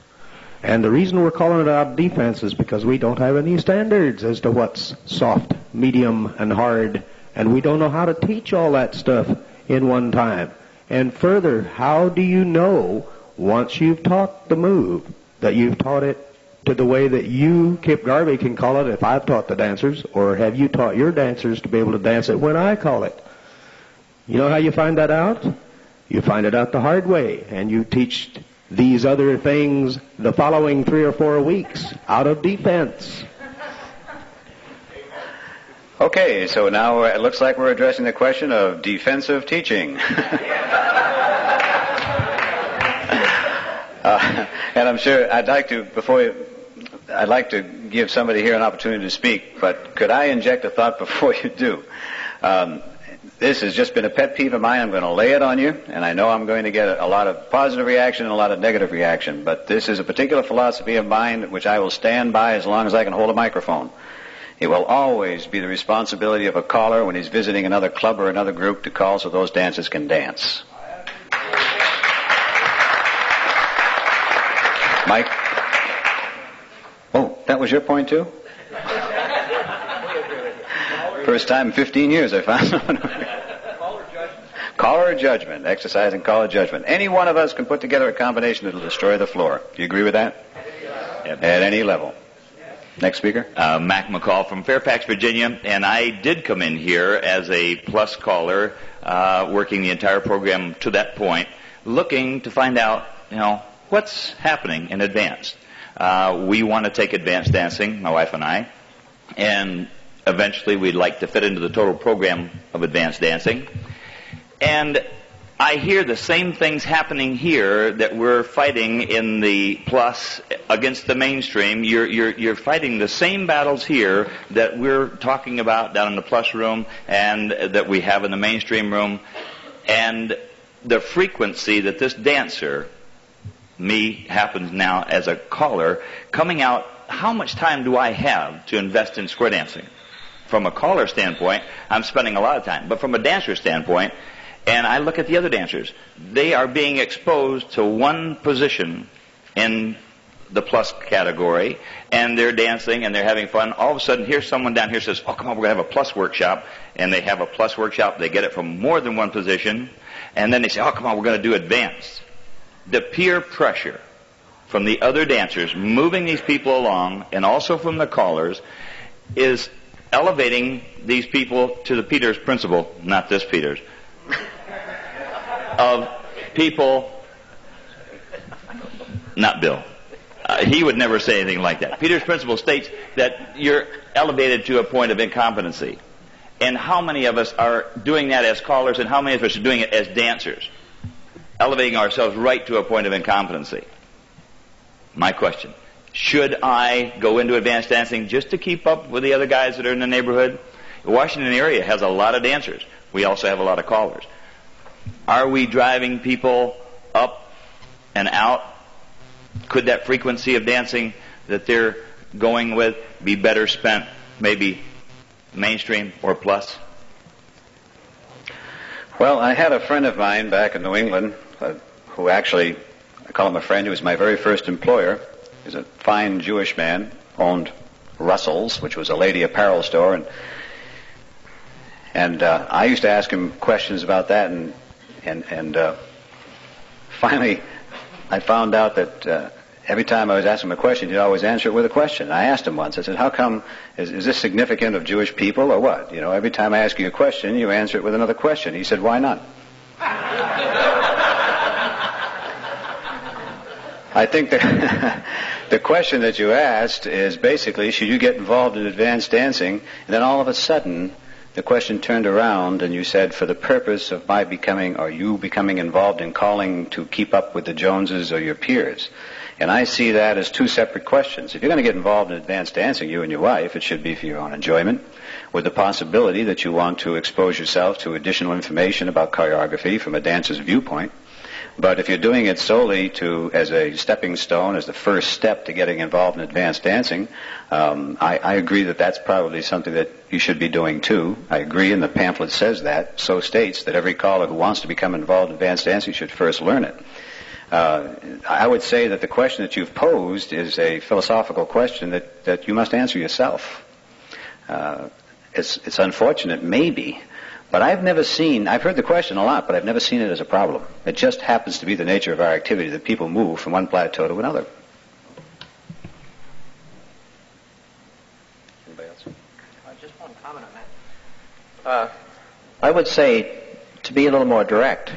And the reason we're calling it out of defense is because we don't have any standards as to what's soft, medium, and hard, and we don't know how to teach all that stuff in one time. And further, how do you know once you've taught the move that you've taught it to the way that you, Kip Garvey, can call it if I've taught the dancers, or have you taught your dancers to be able to dance it when I call it? You know how you find that out? You find it out the hard way, and you teach these other things the following 3 or 4 weeks out of defense. Okay, so now it looks like we're addressing the question of defensive teaching. And I'm sure I'd like to give somebody here an opportunity to speak, but could I inject a thought before you do? This has just been a pet peeve of mine. I'm going to lay it on you, and I know I'm going to get a lot of positive reaction and a lot of negative reaction, but this is a particular philosophy of mine which I will stand by as long as I can hold a microphone. It will always be the responsibility of a caller when he's visiting another club or another group to call so those dancers can dance. Mike? Oh, that was your point too? First time in 15 years I found someone. Caller judgment, exercising caller judgment. Any one of us can put together a combination that will destroy the floor. Do you agree with that? Yep. At any level. Next speaker. Mac McCall from Fairfax, Virginia, and I did come in here as a plus caller, working the entire program to that point, looking to find out, what's happening in advanced. We want to take advanced dancing, my wife and I, and eventually we'd like to fit into the total program of advanced dancing. And I hear the same things happening here that we're fighting in the plus against the mainstream. You're fighting the same battles here that we're talking about down in the plus room and that we have in the mainstream room. And the frequency that this dancer, me, happens now as a caller, coming out, how much time do I have to invest in square dancing? From a caller standpoint, I'm spending a lot of time. But from a dancer standpoint, and I look at the other dancers, they are being exposed to one position in the plus category, and they're dancing and they're having fun. All of a sudden, here's someone down here says, oh, come on, we're going to have a plus workshop. And they have a plus workshop. They get it from more than one position. And then they say, oh, come on, we're going to do advanced. The peer pressure from the other dancers moving these people along, and also from the callers, is elevating these people to the Peters principle, not this Peters, of people, not Bill. He would never say anything like that. Peters' principle states that you're elevated to a point of incompetency. And how many of us are doing that as callers, and how many of us are doing it as dancers? Elevating ourselves right to a point of incompetency. My question, should I go into advanced dancing just to keep up with the other guys that are in the neighborhood? The Washington area has a lot of dancers. We also have a lot of callers. Are we driving people up and out? Could that frequency of dancing that they're going with be better spent maybe mainstream or plus? Well, I had a friend of mine back in New England who actually, I call him a friend, he was my very first employer. He's a fine Jewish man, owned Russell's, which was a lady apparel store, and I used to ask him questions about that, and finally I found out that every time I was asking him a question, he'd always answer it with a question. I asked him once, I said, how come, is this significant of Jewish people or what? Every time I ask you a question, you answer it with another question. He said, why not? I think that the question that you asked is basically, should you get involved in advanced dancing? And then all of a sudden, the question turned around and you said, for the purpose of my becoming, or you becoming involved in calling to keep up with the Joneses or your peers. And I see that as two separate questions. If you're going to get involved in advanced dancing, you and your wife, it should be for your own enjoyment, with the possibility that you want to expose yourself to additional information about choreography from a dancer's viewpoint. But if you're doing it solely as a stepping stone, as the first step to getting involved in advanced dancing, I agree that that's probably something that you should be doing too. I agree, and the pamphlet says that, so states that every caller who wants to become involved in advanced dancing should first learn it. I would say that the question that you've posed is a philosophical question that you must answer yourself. It's unfortunate, maybe, but I've heard the question a lot, but I've never seen it as a problem. It just happens to be the nature of our activity that people move from one plateau to another. Anybody else? Just one comment on that. I would say to be a little more direct.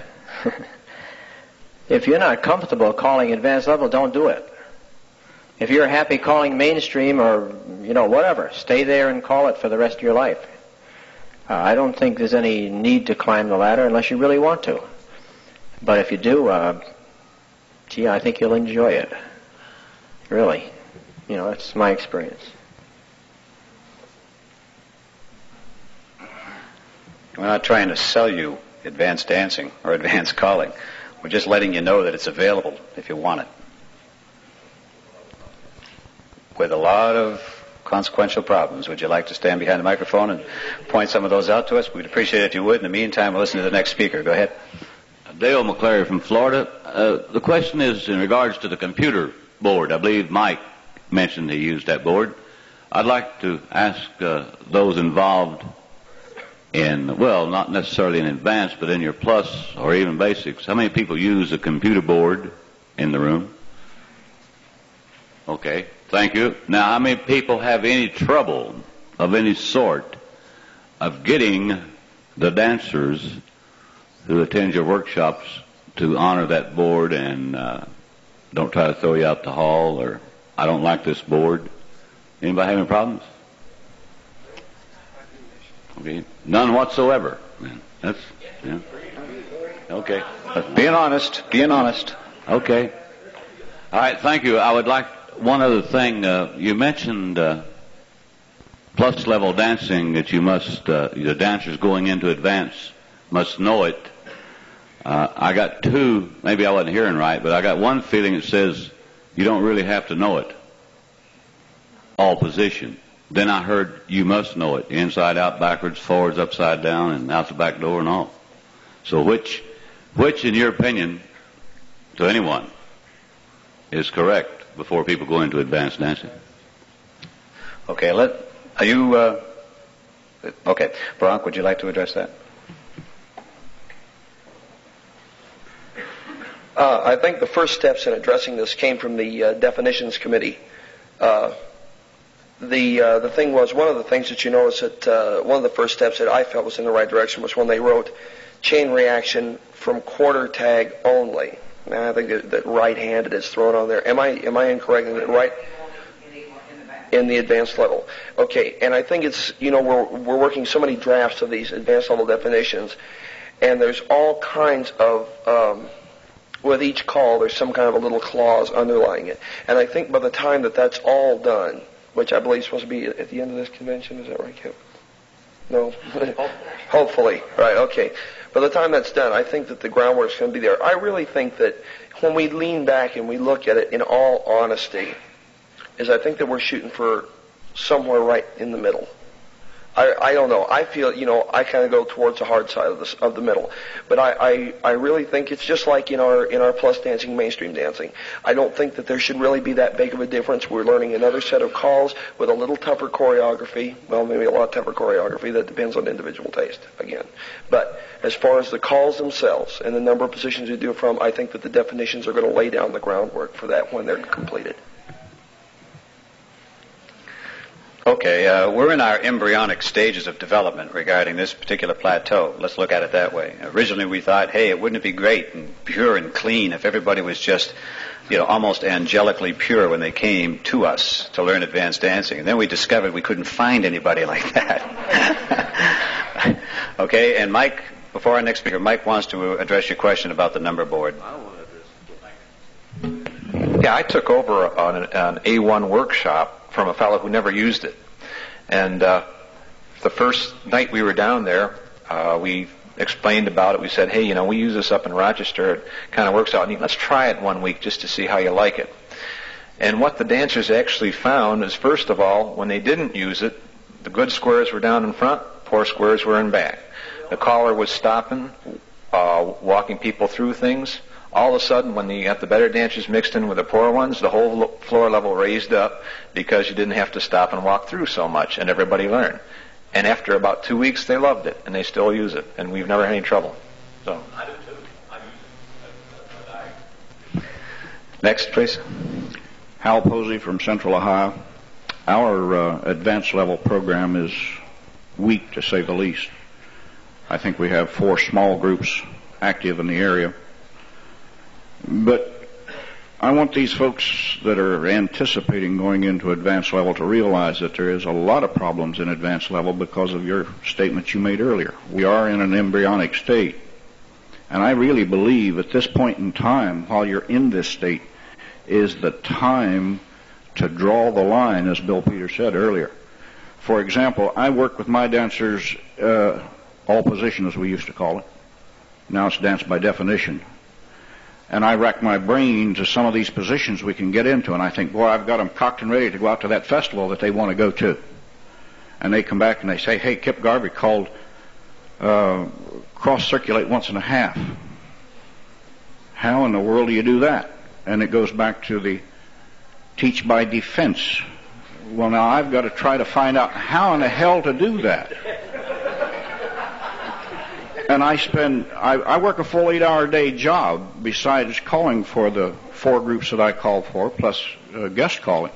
If you're not comfortable calling advanced level, don't do it. If you're happy calling mainstream or, whatever, stay there and call it for the rest of your life. I don't think there's any need to climb the ladder unless you really want to. But if you do, I think you'll enjoy it. Really. That's my experience. We're not trying to sell you advanced dancing or advanced calling. We're just letting you know that it's available if you want it. With a lot of consequential problems. Would you like to stand behind the microphone and point some of those out to us? We'd appreciate it if you would. In the meantime, we'll listen to the next speaker. Go ahead. Dale McClary from Florida. The question is in regards to the computer board. I believe Mike mentioned he used that board. I'd like to ask those involved in, well, not necessarily in advanced, but in your plus or even basics, how many people use a computer board in the room? Okay, thank you. Now, how many people have any trouble of any sort of getting the dancers who attend your workshops to honor that board and don't try to throw you out the hall or I don't like this board? Anybody have any problems? Okay, none whatsoever. That's, yeah. Okay. Being honest. Okay. All right, thank you. I would like one other thing. You mentioned plus level dancing that you must, the dancers going into advance must know it. I got two, maybe I wasn't hearing right, but I got one feeling that says you don't really have to know it, all position. Then I heard you must know it, inside out, backwards, forwards, upside down, and out the back door and all. So which in your opinion, to anyone, is correct before people go into advanced dancing? Okay, okay, Bronk, would you like to address that? I think the first steps in addressing this came from the definitions committee. The thing was, one of the things that you notice that one of the first steps that I felt was in the right direction was when they wrote chain reaction from quarter tag only. Now, I think that right-handed is thrown on there. Am I incorrect in that? Right? In the advanced level. Okay, and I think it's, we're working so many drafts of these advanced level definitions, and there's all kinds of, with each call, there's some kind of a little clause underlying it. And I think by the time that that's all done, which I believe is supposed to be at the end of this convention, is that right, Kip? No? Hopefully. Right, okay. By the time that's done, I think that the groundwork's going to be there. I really think that when we lean back and we look at it in all honesty, I think that we're shooting for somewhere right in the middle. I don't know. I feel, I kind of go towards the hard side of the middle. But I really think it's just like in our plus dancing, mainstream dancing. I don't think that there should really be that big of a difference. We're learning another set of calls with a little tougher choreography. Well, maybe a lot tougher choreography. That depends on individual taste, again. But as far as the calls themselves and the number of positions you do from, I think that the definitions are going to lay down the groundwork for that when they're completed. Okay, we're in our embryonic stages of development regarding this particular plateau. Let's look at it that way. Originally we thought, hey, wouldn't it be great and pure and clean if everybody was just, almost angelically pure when they came to us to learn advanced dancing. And then we discovered we couldn't find anybody like that. Okay, and Mike, before our next speaker, Mike wants to address your question about the number board. Yeah, I took over on an A1 workshop from a fellow who never used it. And the first night we were down there, we explained about it. We said, hey, we use this up in Rochester. It kind of works out neat. Let's try it 1 week just to see how you like it. And what the dancers actually found is, first of all, when they didn't use it, the good squares were down in front, poor squares were in back. The caller was stopping, walking people through things. All of a sudden, when you got the better dancers mixed in with the poor ones, the whole floor level raised up because you didn't have to stop and walk through so much, and everybody learned. And after about 2 weeks, they loved it, and they still use it, and we've never had any trouble. So. I do too. Next, please. Hal Posey from Central Ohio. Our advanced level program is weak, to say the least. I think we have 4 small groups active in the area. But I want these folks that are anticipating going into advanced level to realize that there is a lot of problems in advanced level because of your statements you made earlier. We are in an embryonic state. And I really believe at this point in time, while you're in this state, is the time to draw the line, as Bill Peters said earlier. For example, I work with my dancers, all position as we used to call it. Now it's dance by definition. And I rack my brain to some of these positions we can get into, and I think, boy, I've got them cocked and ready to go out to that festival that they want to go to. And they come back and they say, hey, Kip Garvey called cross-circulate once and a half. How in the world do you do that? And it goes back to the teach by defense. Well, now I've got to try to find out how in the hell to do that. And I work a full 8-hour day job besides calling for the 4 groups that I call for, plus guest calling.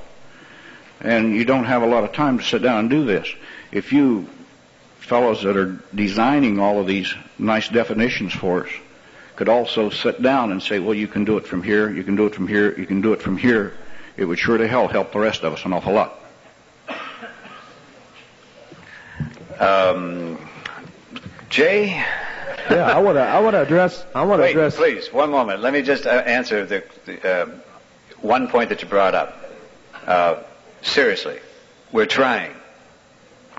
And you don't have a lot of time to sit down and do this. If you fellows that are designing all of these nice definitions for us could also sit down and say, well, you can do it from here, you can do it from here, you can do it from here, it would sure to hell help the rest of us an awful lot. Jay? Yeah, I want to address. Wait, please, one moment. Let me just answer the one point that you brought up. Seriously, we're trying.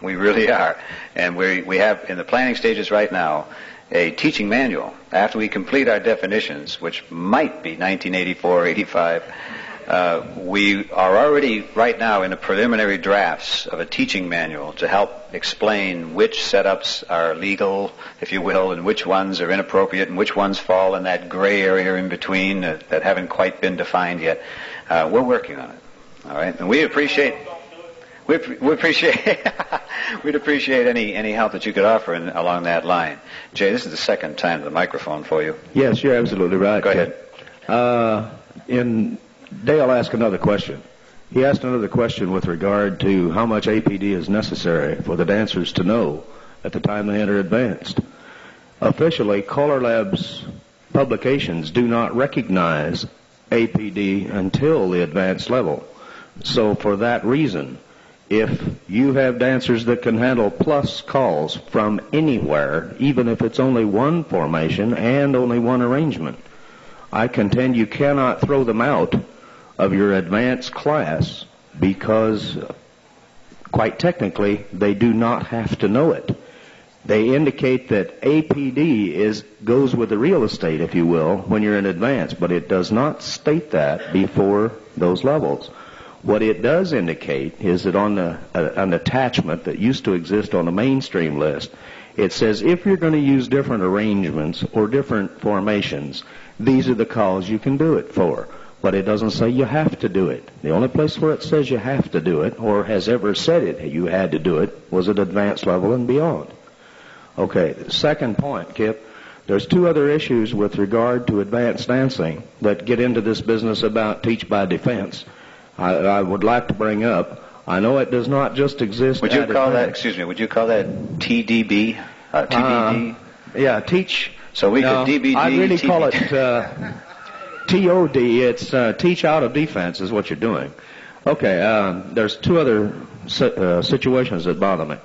We really are. And we have, in the planning stages right now, a teaching manual. After we complete our definitions, which might be 1984 or 85, we are already right now in the preliminary drafts of a teaching manual to help explain which setups are legal, if you will, and which ones are inappropriate, and which ones fall in that gray area in between that haven't quite been defined yet. We're working on it. All right, and we appreciate we'd appreciate any help that you could offer along that line. Jay, this is the second time the microphone for you. Yes, you're absolutely right. Go ahead. Dale asked another question. He asked another question with regard to how much APD is necessary for the dancers to know at the time they enter advanced. Officially, CALLERLAB's publications do not recognize APD until the advanced level. So for that reason, if you have dancers that can handle plus calls from anywhere, even if it's only one formation and only one arrangement, I contend you cannot throw them out of your advanced class because, quite technically, they do not have to know it. They indicate that APD goes with the real estate, if you will, when you're in advanced, but it does not state that before those levels. What it does indicate is that on an attachment that used to exist on the mainstream list, it says if you're going to use different arrangements or different formations, these are the calls you can do it for. But it doesn't say you have to do it. The only place where it says you have to do it, or has ever said it you had to do it, was at advanced level and beyond. Okay, the second point, Kip, there's 2 other issues with regard to advanced dancing that get into this business about teach by defense. I would like to bring up. I know it does not just exist. Would you call that TDB? TDD? Yeah, teach. So we could DBD. I really TDD. call it TOD. It's teach out of defense is what you're doing. Okay, there's 2 other situations that bother me.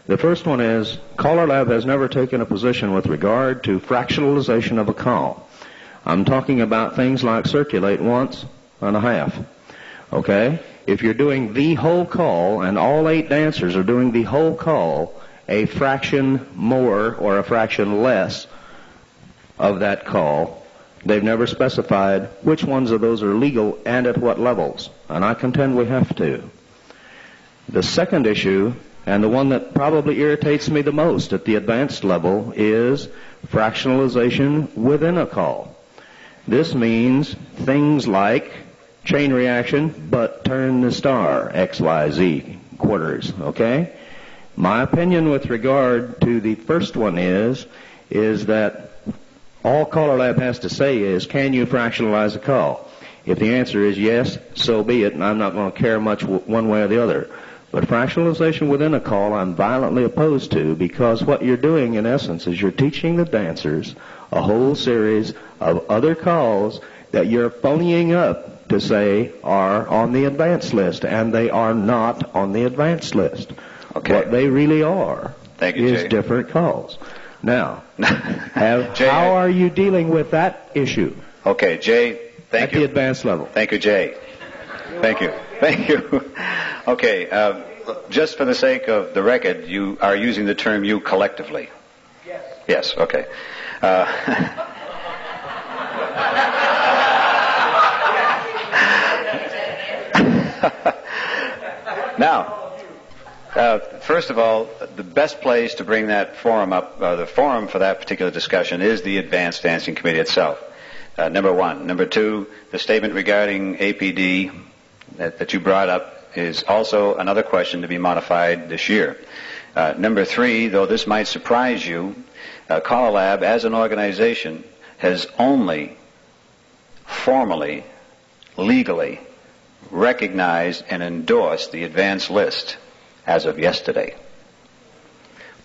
The first one is CALLERLAB has never taken a position with regard to fractionalization of a call. I'm talking about things like circulate once and a half. Okay? If you're doing the whole call and all 8 dancers are doing the whole call, a fraction more or a fraction less of that call, they've never specified which ones of those are legal and at what levels. And I contend we have to. The second issue, and the one that probably irritates me the most at the advanced level, is fractionalization within a call. This means things like chain reaction, but turn the star, XYZ quarters, okay? My opinion with regard to the first one is that all CALLERLAB has to say is, can you fractionalize a call? If the answer is yes, so be it, and I'm not going to care much one way or the other. But fractionalization within a call I'm violently opposed to, because what you're doing in essence is you're teaching the dancers a whole series of other calls that you're phoning up to say are on the advanced list, and they are not on the advanced list. Okay. What they really are is Jay. Different calls. Now, how are you dealing with that issue? Okay, Jay, thank you. At the advanced level. Thank you, Jay. Thank you. Thank you. Okay, just for the sake of the record, you are using the term you collectively. Yes. Yes, okay. Now, first of all, the best place to bring that forum up, the forum for that particular discussion, is the Advanced Dancing Committee itself. Number one. Number two, the statement regarding APD that you brought up is also another question to be modified this year. Number three, though this might surprise you, CALLERLAB as an organization has only formally, legally recognized and endorsed the advanced list as of yesterday.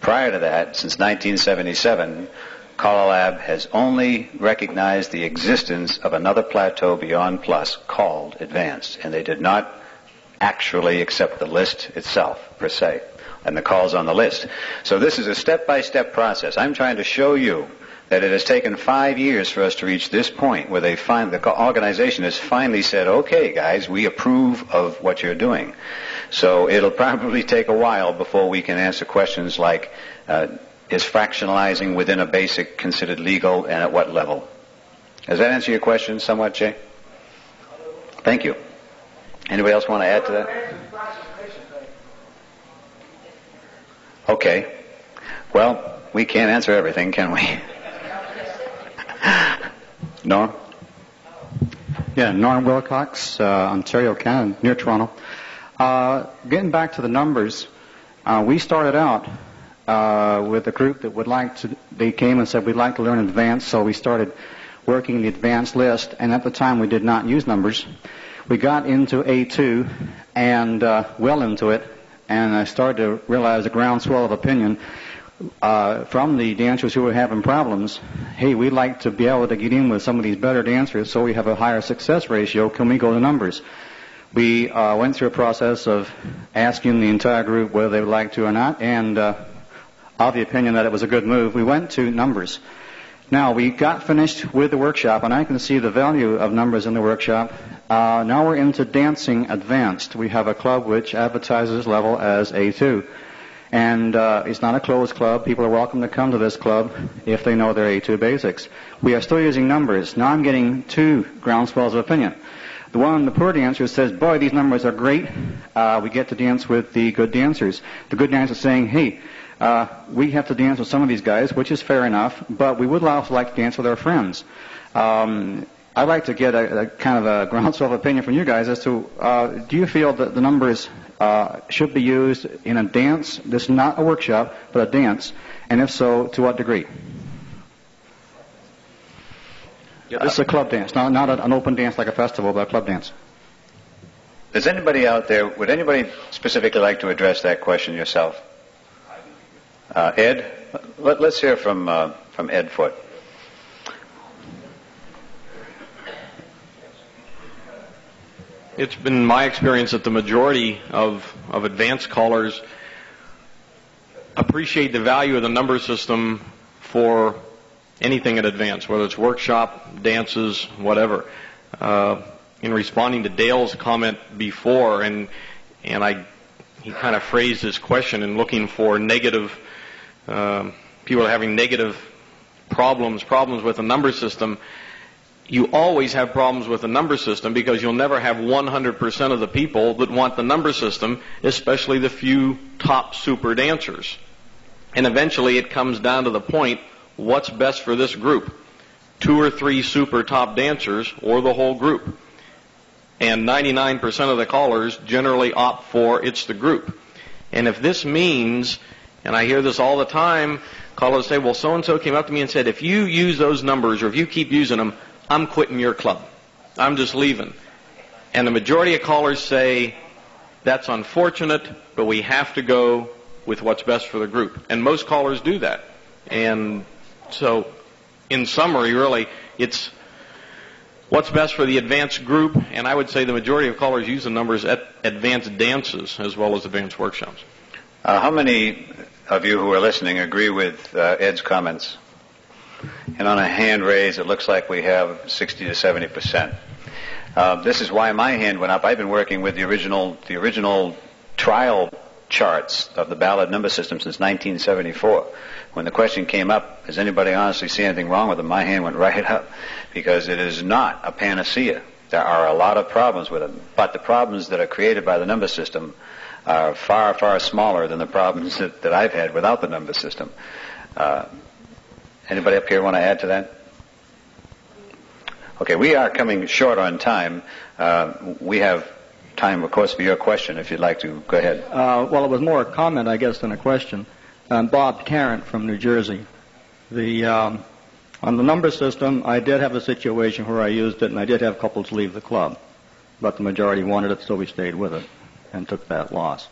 Prior to that, since 1977, CALLERLAB has only recognized the existence of another plateau beyond plus called advanced, and they did not actually accept the list itself, per se, and the calls on the list. So this is a step-by-step process. I'm trying to show you that it has taken 5 years for us to reach this point where the organization has finally said, okay, guys, we approve of what you're doing. So it'll probably take a while before we can answer questions like, is fractionalizing within a basic considered legal, and at what level? Does that answer your question somewhat, Jay? Thank you. Anybody else want to add to that? Okay. Well, we can't answer everything, can we? Norm? Yeah, Norm Wilcox, Ontario, Canada, near Toronto. Getting back to the numbers, we started out with a group that would like to, they came and said we'd like to learn advanced, so we started working the advanced list, and at the time we did not use numbers. We got into A2 and well into it, and I started to realize a groundswell of opinion from the dancers who were having problems. Hey, we'd like to be able to get in with some of these better dancers so we have a higher success ratio. Can we go to numbers? We went through a process of asking the entire group whether they would like to or not, and of the opinion that it was a good move, we went to numbers. Now, we got finished with the workshop, and I can see the value of numbers in the workshop. Now we're into dancing advanced. We have a club which advertises level as A2. And it's not a closed club. People are welcome to come to this club if they know their A2 basics. We are still using numbers. Now I'm getting two groundswells of opinion. The one, the poor dancer, says, boy, these numbers are great. We get to dance with the good dancers. The good dancers are saying, hey, we have to dance with some of these guys, which is fair enough, but we would also like to dance with our friends. I'd like to get a kind of a groundswell of opinion from you guys as to, do you feel that the numbers should be used in a dance? This is not a workshop, but a dance. And if so, to what degree? Yeah, this is a club dance, not an open dance like a festival, but a club dance. Does anybody out there, would anybody specifically like to address that question yourself? Ed? Let's hear from Ed Foote. It's been my experience that the majority of advanced callers appreciate the value of the number system for anything at advance, whether it's workshop, dances, whatever. In responding to Dale's comment before, and he kind of phrased his question in looking for negative, people are having negative problems with the number system. You always have problems with the number system because you'll never have 100% of the people that want the number system, especially the few top super dancers. And eventually it comes down to the point, what's best for this group? 2 or 3 super top dancers or the whole group? And 99% of the callers generally opt for it's the group. And if this means, and I hear this all the time, callers say, well, so-and-so came up to me and said, if you use those numbers or if you keep using them, I'm quitting your club. I'm just leaving. And the majority of callers say, that's unfortunate, but we have to go with what's best for the group. And most callers do that. And so, in summary, really, it's what's best for the advanced group, and I would say the majority of callers use the numbers at advanced dances as well as advanced workshops. How many of you who are listening agree with Ed's comments? And on a hand raise, it looks like we have 60 to 70%. This is why my hand went up. I've been working with the original trial charts of the ballot number system since 1974. When the question came up, does anybody honestly see anything wrong with them, my hand went right up, because it is not a panacea. There are a lot of problems with it, but the problems that are created by the number system are far, far smaller than the problems that I've had without the number system. Anybody up here want to add to that? Okay, we are coming short on time. We have time, of course, for your question, if you'd like to. Go ahead. Well, it was more a comment, I guess, than a question. Bob Tarrant from New Jersey. On the number system, I did have a situation where I used it, and I did have couples leave the club. But the majority wanted it, so we stayed with it and took that loss.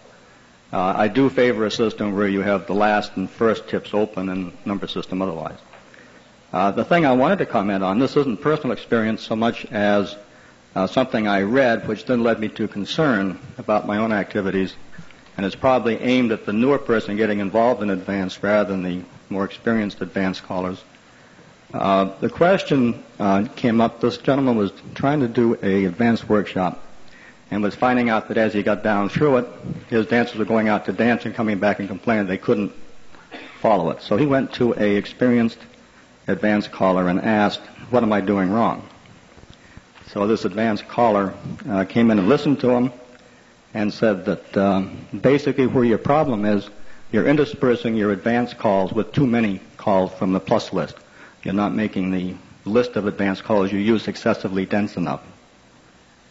I do favor a system where you have the last and first tips open and number system otherwise. The thing I wanted to comment on, this isn't personal experience so much as something I read, which then led me to concern about my own activities, and it's probably aimed at the newer person getting involved in advanced rather than the more experienced advanced callers. The question came up, this gentleman was trying to do an advanced workshop and was finding out that as he got down through it, his dancers were going out to dance and coming back and complaining they couldn't follow it. So he went to an experienced advanced caller and asked, what am I doing wrong? So this advanced caller came in and listened to him and said that basically where your problem is, you're interspersing your advanced calls with too many calls from the plus list. You're not making the list of advanced calls you use excessively dense enough.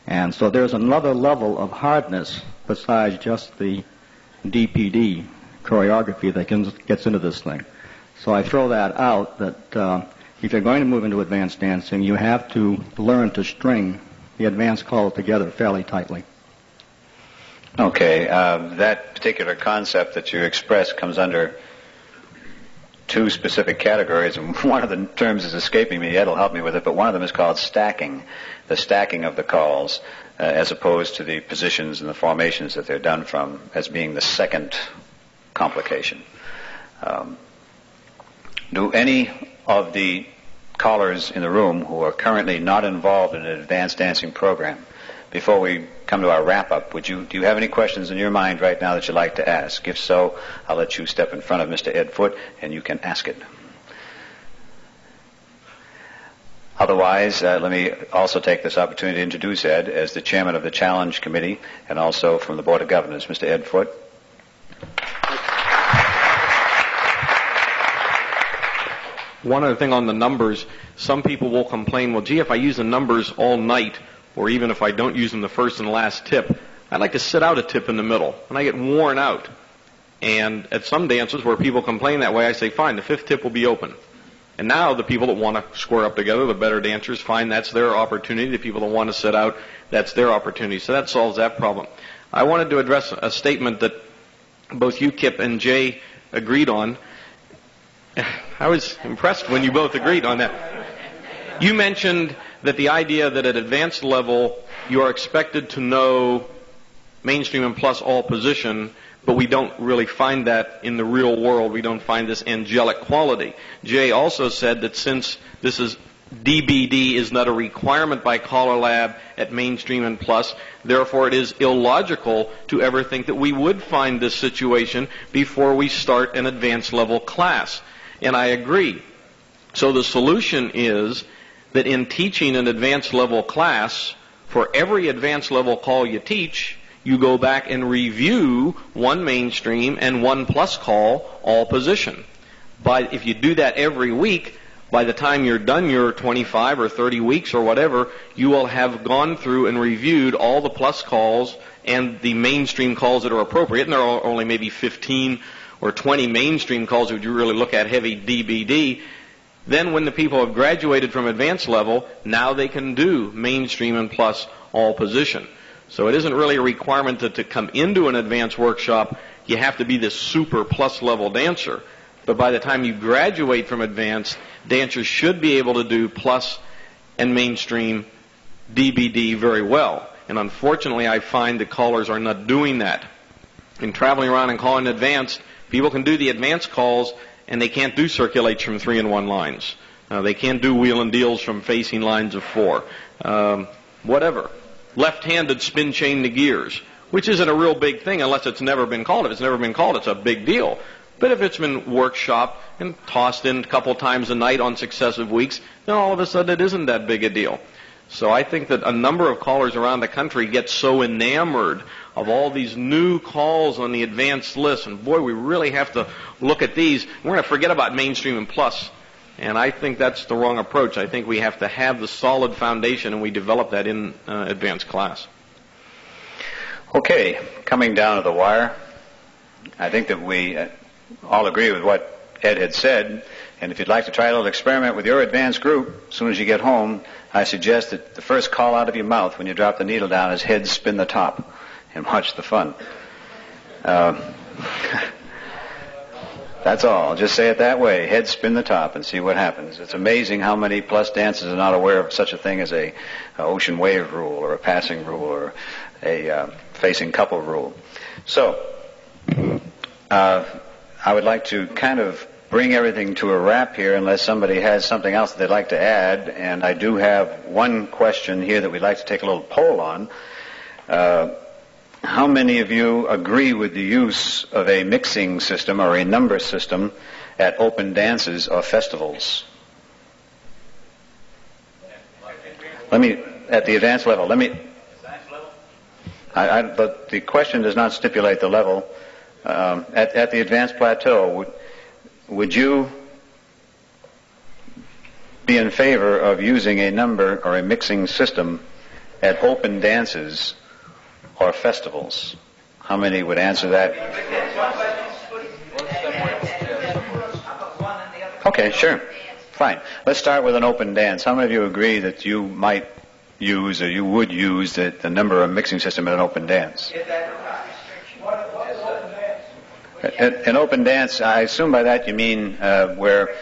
And so there's another level of hardness besides just the DPD choreography that gets into this thing. So I throw that out that if you're going to move into advanced dancing, you have to learn to string the advanced calls together fairly tightly. Okay, that particular concept that you expressed comes under two specific categories, and one of the terms is escaping me. Ed will help me with it, but one of them is called stacking, the stacking of the calls, as opposed to the positions and the formations that they're done from, as being the second complication. Do any of the callers in the room who are currently not involved in an advanced dancing program, before we come to our wrap-up, do you have any questions in your mind right now that you'd like to ask? If so, I'll let you step in front of Mr. Ed Foote, and you can ask it. Otherwise, let me also take this opportunity to introduce Ed as the chairman of the Challenge Committee, and also from the Board of Governors. Mr. Ed Foote. One other thing on the numbers, some people will complain, well, gee, if I use the numbers all night, or even if I don't use them the first and last tip, I'd like to sit out a tip in the middle, and I get worn out. And at some dances where people complain that way, I say, fine, the fifth tip will be open. And now the people that want to square up together, the better dancers, fine, that's their opportunity. The people that want to sit out, that's their opportunity. So that solves that problem. I wanted to address a statement that both you, Kip, and Jay agreed on. I was impressed when you both agreed on that. You mentioned that the idea that at advanced level you are expected to know mainstream and plus all position, but we don't really find that in the real world. We don't find this angelic quality. Jay also said that since this is DBD is not a requirement by CALLERLAB at mainstream and plus, therefore it is illogical to ever think that we would find this situation before we start an advanced level class. And I agree. So the solution is that in teaching an advanced level class, for every advanced level call you teach, you go back and review one mainstream and one plus call, all position. But if you do that every week, by the time you're done your 25 or 30 weeks or whatever, you will have gone through and reviewed all the plus calls and the mainstream calls that are appropriate, and there are only maybe 15 or 20 mainstream calls if you really look at heavy DBD. Then when the people have graduated from advanced level, now they can do mainstream and plus all position. So it isn't really a requirement that to come into an advanced workshop, you have to be this super plus level dancer. But by the time you graduate from advanced, dancers should be able to do plus and mainstream DBD very well. And unfortunately, I find that callers are not doing that. In traveling around and calling advanced, people can do the advanced calls, and they can't do circulates from 3-in-1 lines. They can't do wheel and deals from facing lines of 4. Whatever. Left-handed spin chain to gears, which isn't a real big thing unless it's never been called. If it's never been called, it's a big deal. But if it's been workshopped and tossed in a couple times a night on successive weeks, then all of a sudden it isn't that big a deal. So I think that a number of callers around the country get so enamored of all these new calls on the advanced list, and boy, we really have to look at these. We're going to forget about mainstream and plus, and I think that's the wrong approach. I think we have to have the solid foundation, and we develop that in advanced class. Okay, coming down to the wire, I think that we all agree with what Ed had said, and if you'd like to try a little experiment with your advanced group, as soon as you get home, I suggest that the first call out of your mouth when you drop the needle down is head spin the top, and watch the fun. That's all. Just say it that way. Head spin the top and see what happens. It's amazing how many plus dancers are not aware of such a thing as a ocean wave rule or a passing rule or a facing couple rule. So, I would like to kind of bring everything to a wrap here unless somebody has something else that they'd like to add. And I do have one question here that we'd like to take a little poll on. How many of you agree with the use of a mixing system or a number system at open dances or festivals? At the advanced level, but the question does not stipulate the level. At the advanced plateau, would you be in favor of using a number or a mixing system at open dances or festivals? How many would answer that? Okay, sure. Fine. Let's start with an open dance. How many of you agree that you might use or you would use the number or mixing system at an open dance? An open dance, I assume by that you mean where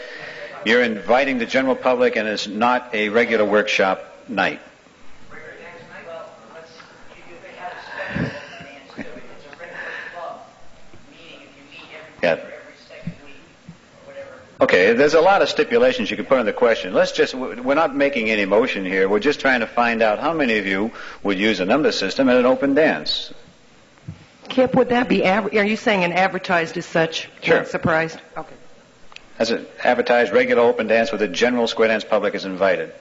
you're inviting the general public and it's not a regular workshop night. Yeah. Okay, there's a lot of stipulations you could put in the question. We're not making any motion here. We're just trying to find out how many of you would use a number system at an open dance. Kip, would that be, are you saying an advertised as such? Sure. Not surprised? Okay. As an advertised regular open dance where the general square dance public is invited.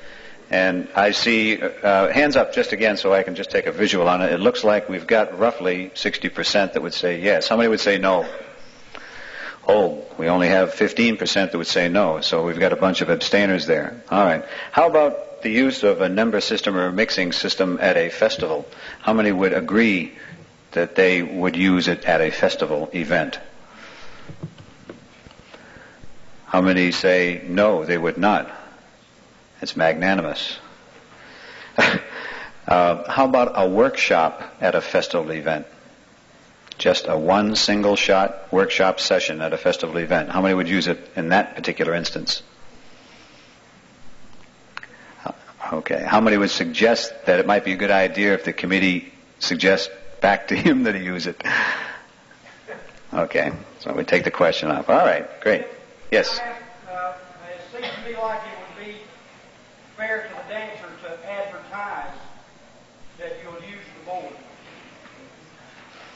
And I see, hands up just again so I can just take a visual on it. It looks like we've got roughly 60% that would say yes. How many would say no? Oh, we only have 15% that would say no, so we've got a bunch of abstainers there. All right. How about the use of a number system or a mixing system at a festival? How many would agree that they would use it at a festival event? How many say no, they would not? It's magnanimous. How about a workshop at a festival event? Just a one single shot workshop session at a festival event. How many would use it in that particular instance? Okay. How many would suggest that it might be a good idea if the committee suggests back to him that he use it? Okay. So we take the question off. All right. Great. Yes. It seems to me like it would be fair to the dancer to advertise that you'll use the board.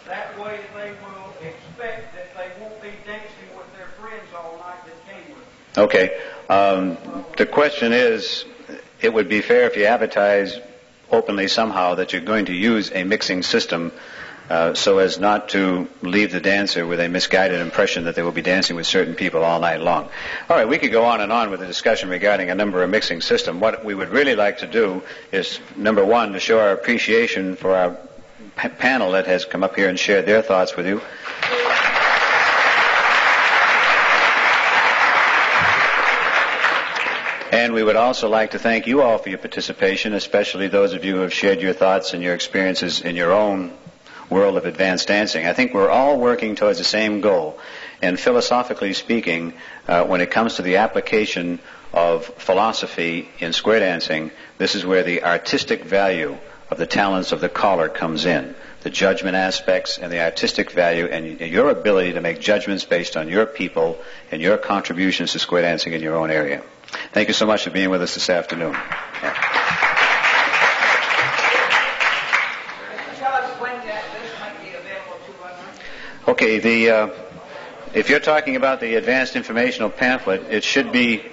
That way they will expect that they won't be dancing with their friends all night that came with them. Okay. The question is, it would be fair if you advertise openly somehow that you're going to use a mixing system so as not to leave the dancer with a misguided impression that they will be dancing with certain people all night long. All right, we could go on and on with the discussion regarding a number of mixing system. What we would really like to do is, number one, to show our appreciation for our panel that has come up here and shared their thoughts with you. And we would also like to thank you all for your participation, especially those of you who have shared your thoughts and your experiences in your own world of advanced dancing. I think we're all working towards the same goal. And philosophically speaking, when it comes to the application of philosophy in square dancing, this is where the artistic value of the talents of the caller comes in. The judgment aspects and the artistic value and your ability to make judgments based on your people and your contributions to square dancing in your own area. Thank you so much for being with us this afternoon. Okay, if you're talking about the advanced informational pamphlet, it should be